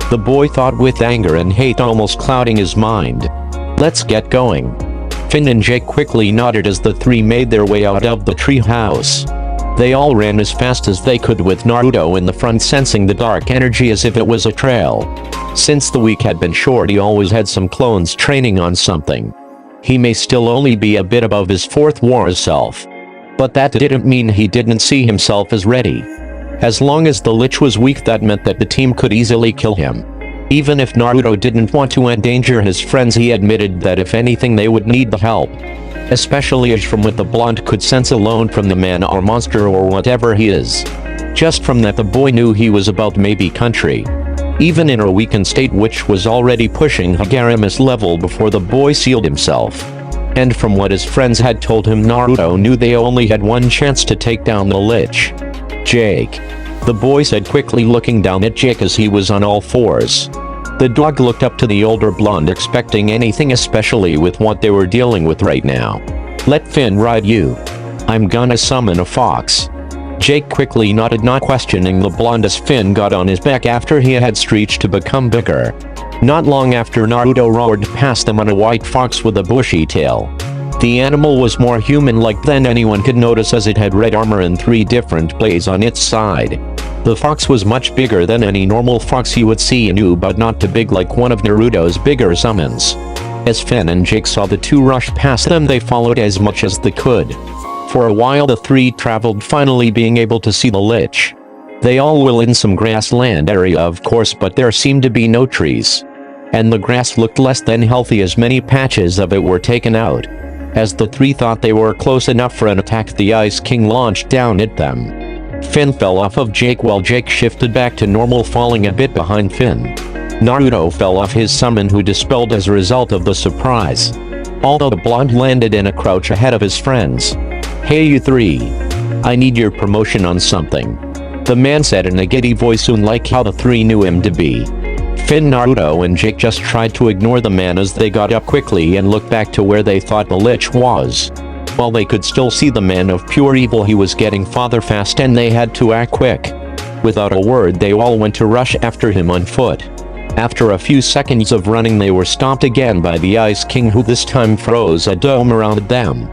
the boy thought with anger and hate almost clouding his mind. "Let's get going." Finn and Jake quickly nodded as the three made their way out of the tree house. They all ran as fast as they could, with Naruto in the front sensing the dark energy as if it was a trail. Since the week had been short, he always had some clones training on something. He may still only be a bit above his fourth war self. But that didn't mean he didn't see himself as ready. As long as the Lich was weak, that meant that the team could easily kill him. Even if Naruto didn't want to endanger his friends, he admitted that if anything they would need the help. Especially as from what the blonde could sense alone from the man or monster or whatever he is. Just from that the boy knew he was about maybe country. Even in a weakened state which was already pushing Hagarimus level before the boy sealed himself. And from what his friends had told him, Naruto knew they only had one chance to take down the Lich. Jake. The boy said, quickly looking down at Jake as he was on all fours. The dog looked up to the older blonde, expecting anything, especially with what they were dealing with right now. Let Finn ride you. I'm gonna summon a fox. Jake quickly nodded, not questioning the blonde, as Finn got on his back after he had stretched to become bigger. Not long after, Naruto roared past them on a white fox with a bushy tail. The animal was more human-like than anyone could notice, as it had red armor and 3 different blades on its side. The fox was much bigger than any normal fox you would see anew, but not too big like one of Naruto's bigger summons. As Finn and Jake saw the two rush past them, they followed as much as they could. For a while the 3 traveled, finally being able to see the Lich. They all were in some grassland area, of course, but there seemed to be no trees. And the grass looked less than healthy, as many patches of it were taken out. As the 3 thought they were close enough for an attack, the Ice King launched down at them. Finn fell off of Jake while Jake shifted back to normal, falling a bit behind Finn. Naruto fell off his summon, who dispelled as a result of the surprise. Although the blonde landed in a crouch ahead of his friends. Hey you 3. I need your promotion on something. The man said in a giddy voice, soon like how the 3 knew him to be. Finn, Naruto and Jake just tried to ignore the man as they got up quickly and looked back to where they thought the Lich was. While they could still see the man of pure evil, he was getting farther fast and they had to act quick. Without a word, they all went to rush after him on foot. After a few seconds of running, they were stopped again by the Ice King, who this time froze a dome around them.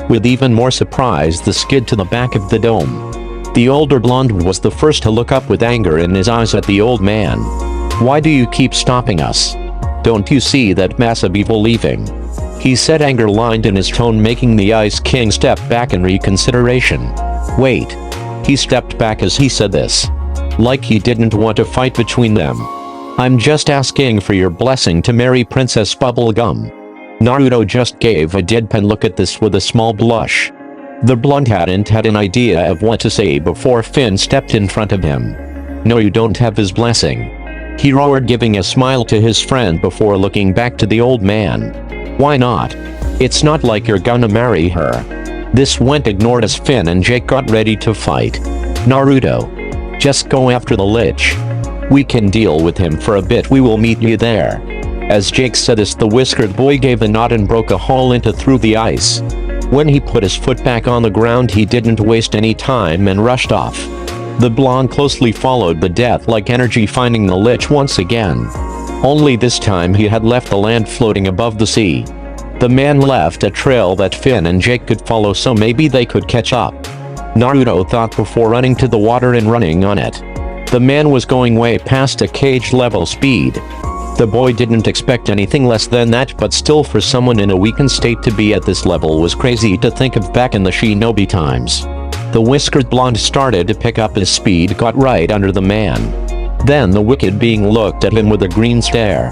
With even more surprise, the skid to the back of the dome. The older blonde was the first to look up with anger in his eyes at the old man. Why do you keep stopping us? Don't you see that massive evil leaving? He said, anger lined in his tone, making the Ice King step back in reconsideration. Wait. He stepped back as he said this. Like he didn't want to fight between them. I'm just asking for your blessing to marry Princess Bubblegum. Naruto just gave a deadpan look at this with a small blush. The blonde hadn't had an idea of what to say before Finn stepped in front of him. No, you don't have his blessing. He roared, giving a smile to his friend before looking back to the old man. Why not? It's not like you're gonna marry her. This went ignored as Finn and Jake got ready to fight. Naruto. Just go after the Lich. We can deal with him for a bit, we will meet you there. As Jake said this, the whiskered boy gave a nod and broke a hole into through the ice. When he put his foot back on the ground, he didn't waste any time and rushed off. The blonde closely followed the death-like energy, finding the Lich once again. Only this time he had left the land floating above the sea. The man left a trail that Finn and Jake could follow, so maybe they could catch up. Naruto thought before running to the water and running on it. The man was going way past a cage-level speed. The boy didn't expect anything less than that, but still, for someone in a weakened state to be at this level was crazy to think of back in the shinobi times. The whiskered blonde started to pick up his speed, got right under the man. Then the wicked being looked at him with a green stare.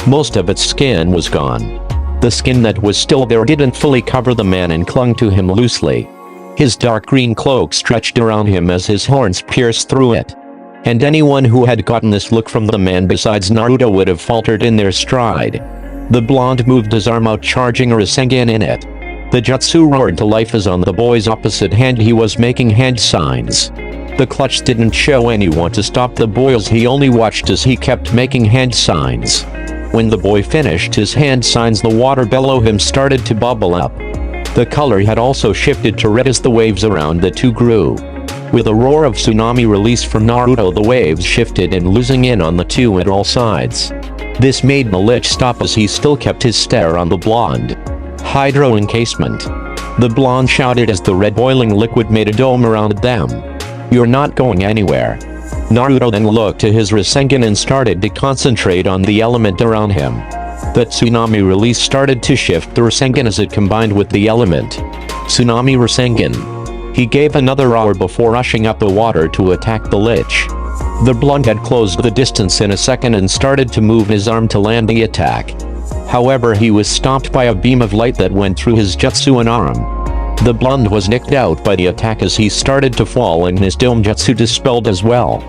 Most of its skin was gone. The skin that was still there didn't fully cover the man and clung to him loosely. His dark green cloak stretched around him as his horns pierced through it. And anyone who had gotten this look from the man besides Naruto would have faltered in their stride. The blonde moved his arm out, charging a Rasengan in it. The jutsu roared to life as on the boy's opposite hand he was making hand signs. The clutch didn't show anyone to stop the boy, as he only watched as he kept making hand signs. When the boy finished his hand signs, the water below him started to bubble up. The color had also shifted to red as the waves around the two grew. With a roar of tsunami released from Naruto, the waves shifted and losing in on the two at all sides. This made the Lich stop as he still kept his stare on the blonde. Hydro encasement. The blonde shouted as the red boiling liquid made a dome around them. You're not going anywhere. Naruto then looked to his Rasengan and started to concentrate on the element around him. The tsunami release started to shift the Rasengan as it combined with the element. Tsunami Rasengan. He gave another roar before rushing up the water to attack the lich. The blonde had closed the distance in a second and started to move his arm to land the attack. However, he was stopped by a beam of light that went through his jutsu and arm. The blonde was knocked out by the attack as he started to fall and his dome jutsu dispelled as well.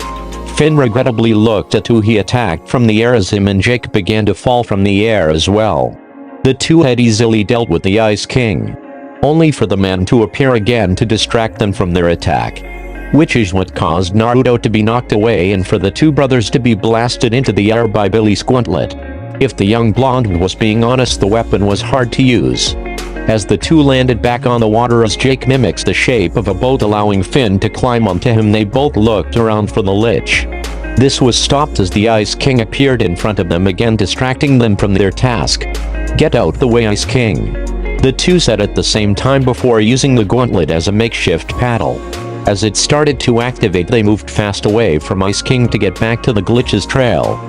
Finn regrettably looked at who he attacked from the air as him and Jake began to fall from the air as well. The two had easily dealt with the Ice King, only for the man to appear again to distract them from their attack, which is what caused Naruto to be knocked away and for the two brothers to be blasted into the air by Billy Squintlet. If the young blonde was being honest, the weapon was hard to use, as the two landed back on the water as Jake mimics the shape of a boat allowing Finn to climb onto him. They both looked around for the lich. This was stopped as the Ice King appeared in front of them again, distracting them from their task. "Get out the way, Ice King," the two said at the same time before using the gauntlet as a makeshift paddle. As it started to activate, they moved fast away from Ice King to get back to the glitch's trail.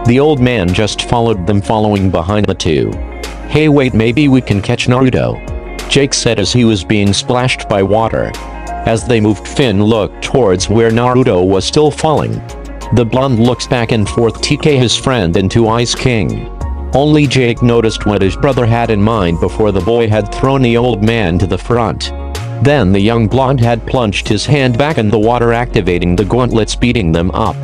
The old man just followed them, following behind the two. "Hey, wait, maybe we can catch Naruto," Jake said as he was being splashed by water. As they moved, Finn looked towards where Naruto was still falling. The blonde looks back and forth, TK his friend into Ice King. Only Jake noticed what his brother had in mind before the boy had thrown the old man to the front. Then the young blonde had plunged his hand back in the water, activating the gauntlet, speeding them up.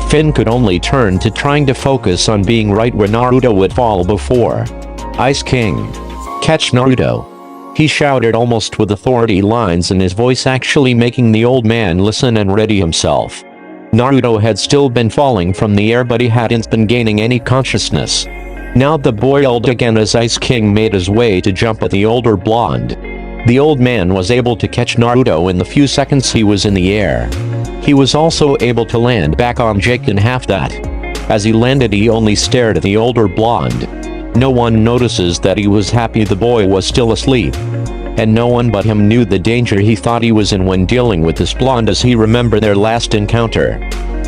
Finn could only turn to trying to focus on being right where Naruto would fall before. "Ice King, catch Naruto," he shouted almost with authority lines in his voice, actually making the old man listen and ready himself. Naruto had still been falling from the air, but he hadn't been gaining any consciousness. Now the boy yelled again as Ice King made his way to jump at the older blonde. The old man was able to catch Naruto in the few seconds he was in the air. He was also able to land back on Jake in half that. As he landed, he only stared at the older blonde. No one notices that he was happy the boy was still asleep. And no one but him knew the danger he thought he was in when dealing with this blonde, as he remembered their last encounter.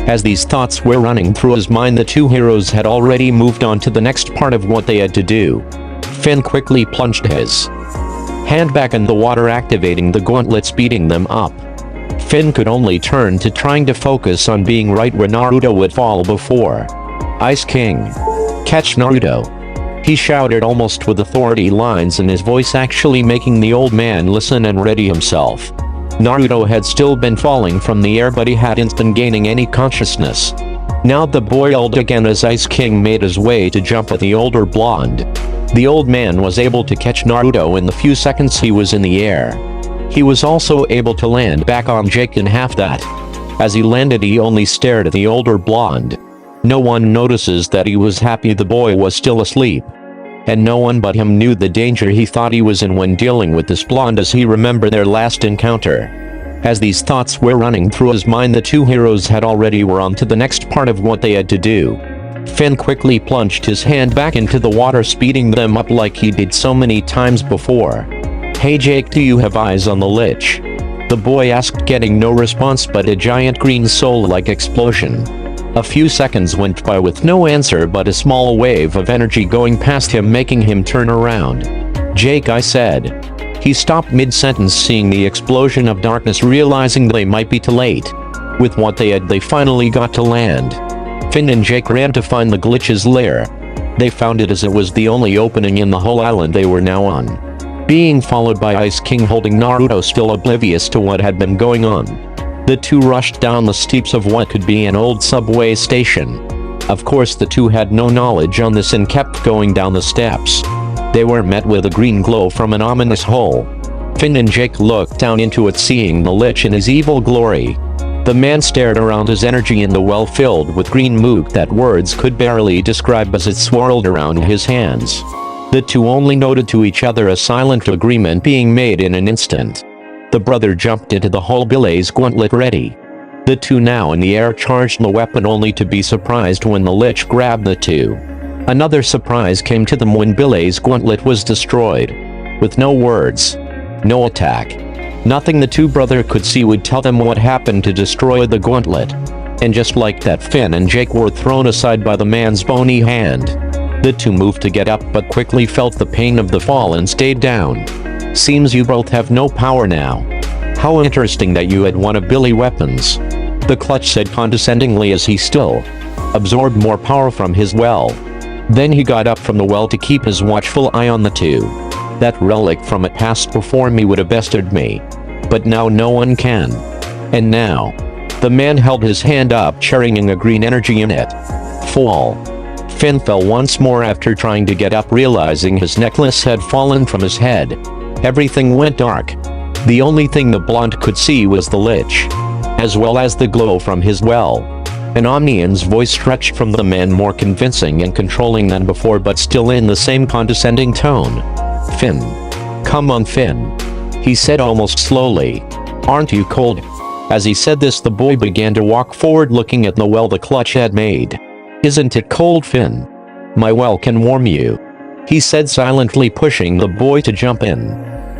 As these thoughts were running through his mind, the two heroes had already moved on to the next part of what they had to do. Finn quickly plunged his hand back in the water, activating the gauntlet, speeding them up. Finn could only turn to trying to focus on being right where Naruto would fall before. "Ice King, catch Naruto," he shouted almost with authority lines in his voice, actually making the old man listen and ready himself. Naruto had still been falling from the air, but he hadn't been gaining any consciousness. Now the boy yelled again as Ice King made his way to jump at the older blonde. The old man was able to catch Naruto in the few seconds he was in the air. He was also able to land back on Jake in half that. As he landed, he only stared at the older blonde. No one notices that he was happy the boy was still asleep. And no one but him knew the danger he thought he was in when dealing with this blonde, as he remembered their last encounter. As these thoughts were running through his mind, the two heroes had already were on to the next part of what they had to do. Finn quickly plunged his hand back into the water, speeding them up like he did so many times before. "Hey Jake, do you have eyes on the lich?" the boy asked, getting no response but a giant green soul-like explosion. A few seconds went by with no answer but a small wave of energy going past him, making him turn around. "Jake," I said. He stopped mid-sentence, seeing the explosion of darkness, realizing they might be too late. With what they had, they finally got to land. Finn and Jake ran to find the glitch's lair. They found it as it was the only opening in the whole island they were now on, being followed by Ice King holding Naruto, still oblivious to what had been going on. The two rushed down the steps of what could be an old subway station. Of course, the two had no knowledge on this and kept going down the steps. They were met with a green glow from an ominous hole. Finn and Jake looked down into it, seeing the lich in his evil glory. The man stared around, his energy in the well filled with green mook that words could barely describe as it swirled around his hands. The two only nodded to each other, a silent agreement being made in an instant. The brother jumped into the hole, Billy's gauntlet ready. The two now in the air charged the weapon, only to be surprised when the lich grabbed the two. Another surprise came to them when Billy's gauntlet was destroyed. With no words, no attack, nothing the two brother could see would tell them what happened to destroy the gauntlet. And just like that, Finn and Jake were thrown aside by the man's bony hand. The two moved to get up but quickly felt the pain of the fall and stayed down. "Seems you both have no power now," How interesting that you had one of Billy weapons. The clutch said condescendingly as he still absorbed more power from his well. Then he got up from the well to keep his watchful eye on the two. That relic from a past before me would have bested me. But now no one can. And now. The man held his hand up, carrying a green energy in it. Fall. Finn fell once more after trying to get up, realizing his necklace had fallen from his head. Everything went dark. The only thing the blonde could see was the lich, as well as the glow from his well. An Omnian's voice stretched from the man, more convincing and controlling than before, but still in the same condescending tone. Finn. Come on, Finn. He said almost slowly. Aren't you cold? As he said this, the boy began to walk forward, looking at the well the clutch had made. Isn't it cold, Finn? My well can warm you, he said silently, pushing the boy to jump in.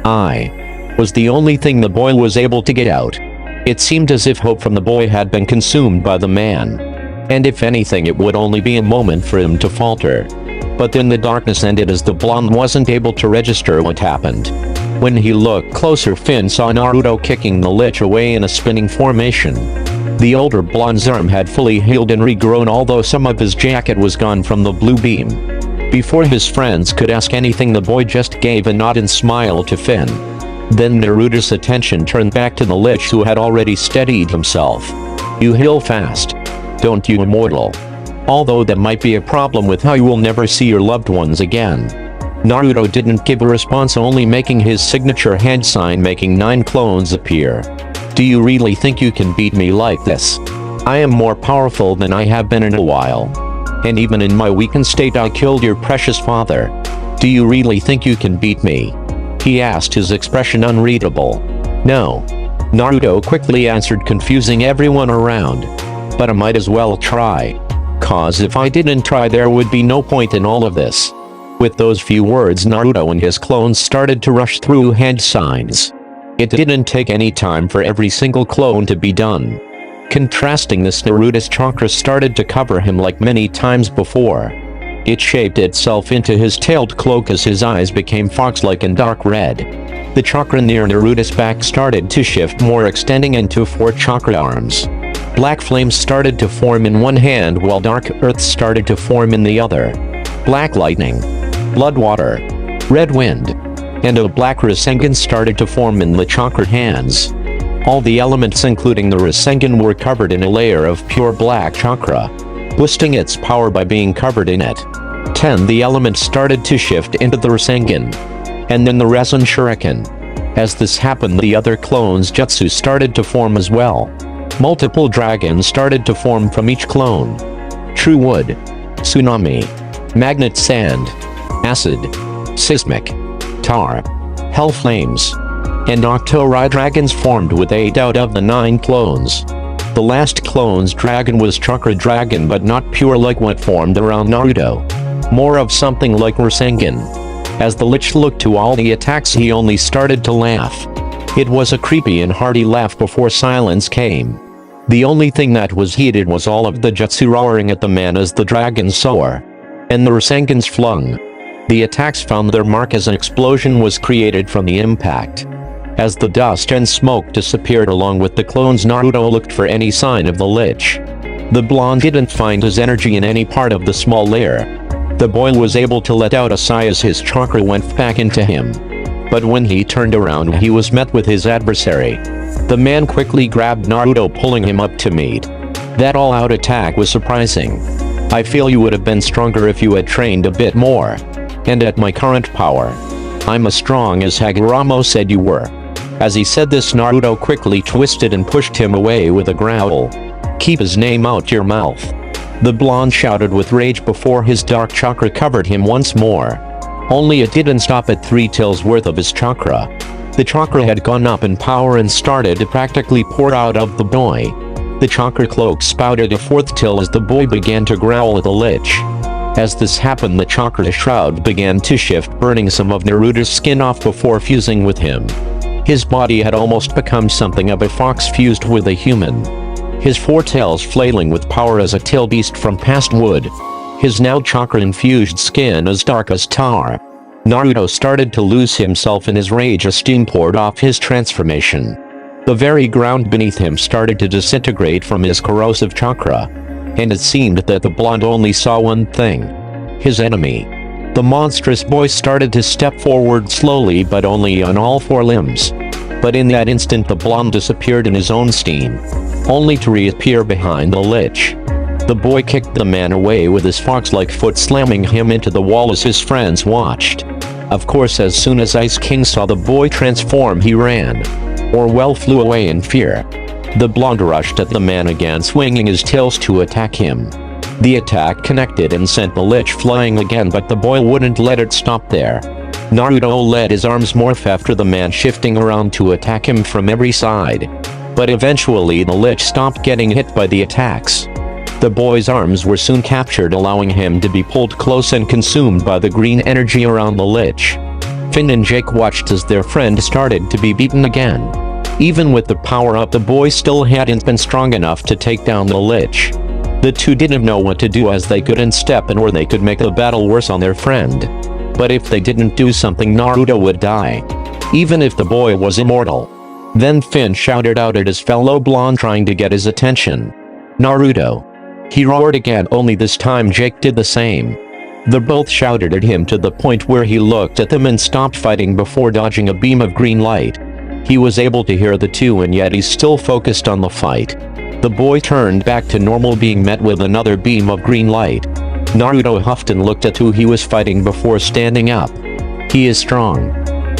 I was the only thing the boy was able to get out. It seemed as if hope from the boy had been consumed by the man. And if anything, it would only be a moment for him to falter. But then the darkness ended as the blonde wasn't able to register what happened. When he looked closer, Finn saw Naruto kicking the lich away in a spinning formation. The older blonde's arm had fully healed and regrown, although some of his jacket was gone from the blue beam. Before his friends could ask anything, the boy just gave a nod and smile to Finn. Then Naruto's attention turned back to the lich, who had already steadied himself. You heal fast, don't you, immortal? Although that might be a problem with how you will never see your loved ones again. Naruto didn't give a response, only making his signature hand sign, making 9 clones appear. Do you really think you can beat me like this? I am more powerful than I have been in a while. And even in my weakened state, I killed your precious father. Do you really think you can beat me? He asked, his expression unreadable. No. Naruto quickly answered, confusing everyone around. But I might as well try. Cause if I didn't try, there would be no point in all of this. With those few words, Naruto and his clones started to rush through hand signs. It didn't take any time for every single clone to be done. Contrasting this, Naruto's chakra started to cover him like many times before. It shaped itself into his tailed cloak as his eyes became fox-like and dark red. The chakra near Naruto's back started to shift more, extending into 4 chakra arms. Black flames started to form in one hand, while dark earth started to form in the other. Black lightning, blood water, red wind, and a black Rasengan started to form in the chakra hands. All the elements, including the Rasengan, were covered in a layer of pure black chakra, boosting its power by being covered in it. 10. The elements started to shift into the Rasengan, and then the Rasen Shuriken. As this happened, the other clones' jutsu started to form as well. Multiple dragons started to form from each clone. True wood, tsunami, magnet sand, acid, seismic, tar, hell flames, and Octori dragons formed with 8 out of the 9 clones. The last clone's dragon was Chakra Dragon, but not pure like what formed around Naruto. More of something like Rasengan. As the lich looked to all the attacks, he only started to laugh. It was a creepy and hearty laugh before silence came. The only thing that was heated was all of the jutsu roaring at the man as the dragons soar, and the Rasengans flung. The attacks found their mark as an explosion was created from the impact. As the dust and smoke disappeared along with the clones, Naruto looked for any sign of the lich. The blonde didn't find his energy in any part of the small lair. The boy was able to let out a sigh as his chakra went back into him. But when he turned around, he was met with his adversary. The man quickly grabbed Naruto, pulling him up to meet. That all-out attack was surprising. I feel you would have been stronger if you had trained a bit more. And at my current power, I'm as strong as Hagoromo said you were. As he said this, Naruto quickly twisted and pushed him away with a growl. Keep his name out your mouth. The blonde shouted with rage before his dark chakra covered him once more. Only it didn't stop at 3 tills worth of his chakra. The chakra had gone up in power and started to practically pour out of the boy. The chakra cloak spouted a 4th till as the boy began to growl at the lich. As this happened, the chakra shroud began to shift, burning some of Naruto's skin off before fusing with him. His body had almost become something of a fox fused with a human. His 4 tails flailing with power as a tail beast from past wood. His now chakra-infused skin as dark as tar. Naruto started to lose himself in his rage as steam poured off his transformation. The very ground beneath him started to disintegrate from his corrosive chakra, and it seemed that the blonde only saw one thing: his enemy. The monstrous boy started to step forward slowly but only on all four limbs. But in that instant the blonde disappeared in his own steam, only to reappear behind the lich. The boy kicked the man away with his fox-like foot, slamming him into the wall as his friends watched. Of course, as soon as Ice King saw the boy transform, he ran, or well, flew away in fear. The blonde rushed at the man again, swinging his tails to attack him. The attack connected and sent the lich flying again, but the boy wouldn't let it stop there. Naruto let his arms morph after the man, shifting around to attack him from every side. But eventually the lich stopped getting hit by the attacks. The boy's arms were soon captured, allowing him to be pulled close and consumed by the green energy around the lich. Finn and Jake watched as their friend started to be beaten again. Even with the power-up, the boy still hadn't been strong enough to take down the lich. The two didn't know what to do, as they couldn't step in or they could make the battle worse on their friend. But if they didn't do something, Naruto would die, even if the boy was immortal. Then Finn shouted out at his fellow blonde, trying to get his attention. "Naruto!" He roared again, only this time Jake did the same. They both shouted at him to the point where he looked at them and stopped fighting before dodging a beam of green light. He was able to hear the two, and yet he's still focused on the fight. The boy turned back to normal, being met with another beam of green light. Naruto huffed and looked at who he was fighting before standing up. He is strong.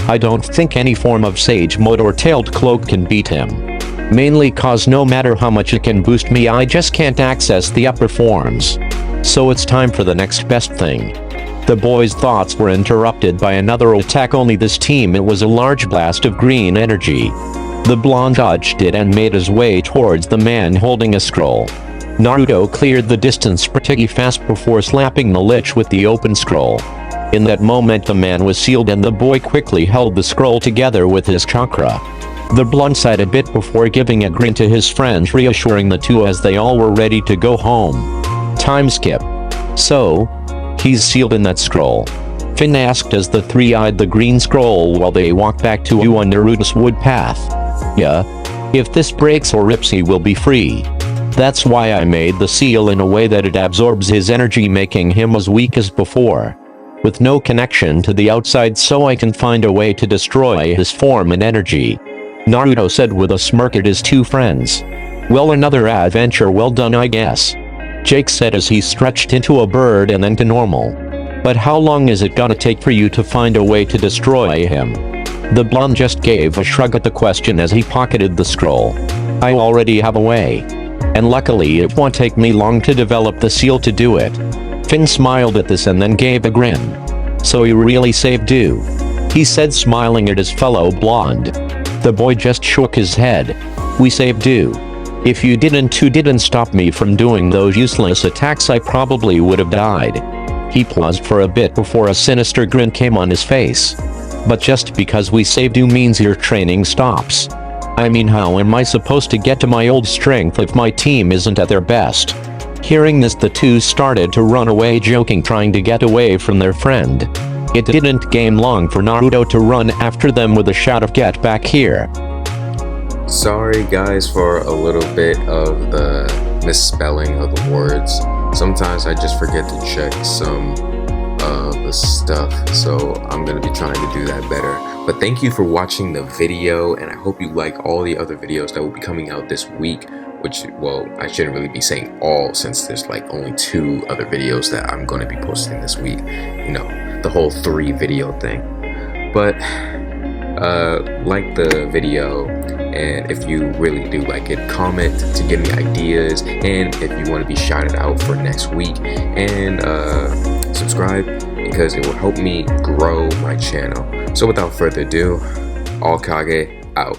I don't think any form of sage mode or tailed cloak can beat him. Mainly cause no matter how much it can boost me, I just can't access the upper forms. So it's time for the next best thing. The boy's thoughts were interrupted by another attack, only this time it was a large blast of green energy. The blonde dodged it and made his way towards the man holding a scroll. Naruto cleared the distance pretty fast before slapping the lich with the open scroll. In that moment the man was sealed, and the boy quickly held the scroll together with his chakra. The blonde sighed a bit before giving a grin to his friends, reassuring the two as they all were ready to go home. Time skip. So, he's sealed in that scroll? Finn asked as the three eyed the green scroll while they walked back to Naruto's wood path. Yeah. If this breaks or rips, he will be free. That's why I made the seal in a way that it absorbs his energy, making him as weak as before, with no connection to the outside, so I can find a way to destroy his form and energy, Naruto said with a smirk at his two friends. Well, another adventure well done, I guess, Jake said as he stretched into a bird and then to normal. But how long is it gonna take for you to find a way to destroy him? The blonde just gave a shrug at the question as he pocketed the scroll. I already have a way. And luckily it won't take me long to develop the seal to do it. Finn smiled at this and then gave a grin. So you really saved you? He said, smiling at his fellow blonde. The boy just shook his head. We saved you. If you didn't stop me from doing those useless attacks, I probably would have died. He paused for a bit before a sinister grin came on his face. But just because we saved you means your training stops. I mean, how am I supposed to get to my old strength if my team isn't at their best? Hearing this, the two started to run away, joking, trying to get away from their friend. It didn't gain long for Naruto to run after them with a shout of "Get back here!" Sorry guys for a little bit of the misspelling of the words. Sometimes I just forget to check some of the stuff, so I'm gonna be trying to do that better. But thank you for watching the video, and I hope you like all the other videos that will be coming out this week, which, well, I shouldn't really be saying all, since there's like only 2 other videos that I'm going to be posting this week, you know, the whole 3 video thing. But like the video, and if you really do like it, comment to give me ideas, and if you want to be shouted out for next week, and subscribe, because it will help me grow my channel. So without further ado, All Kage out.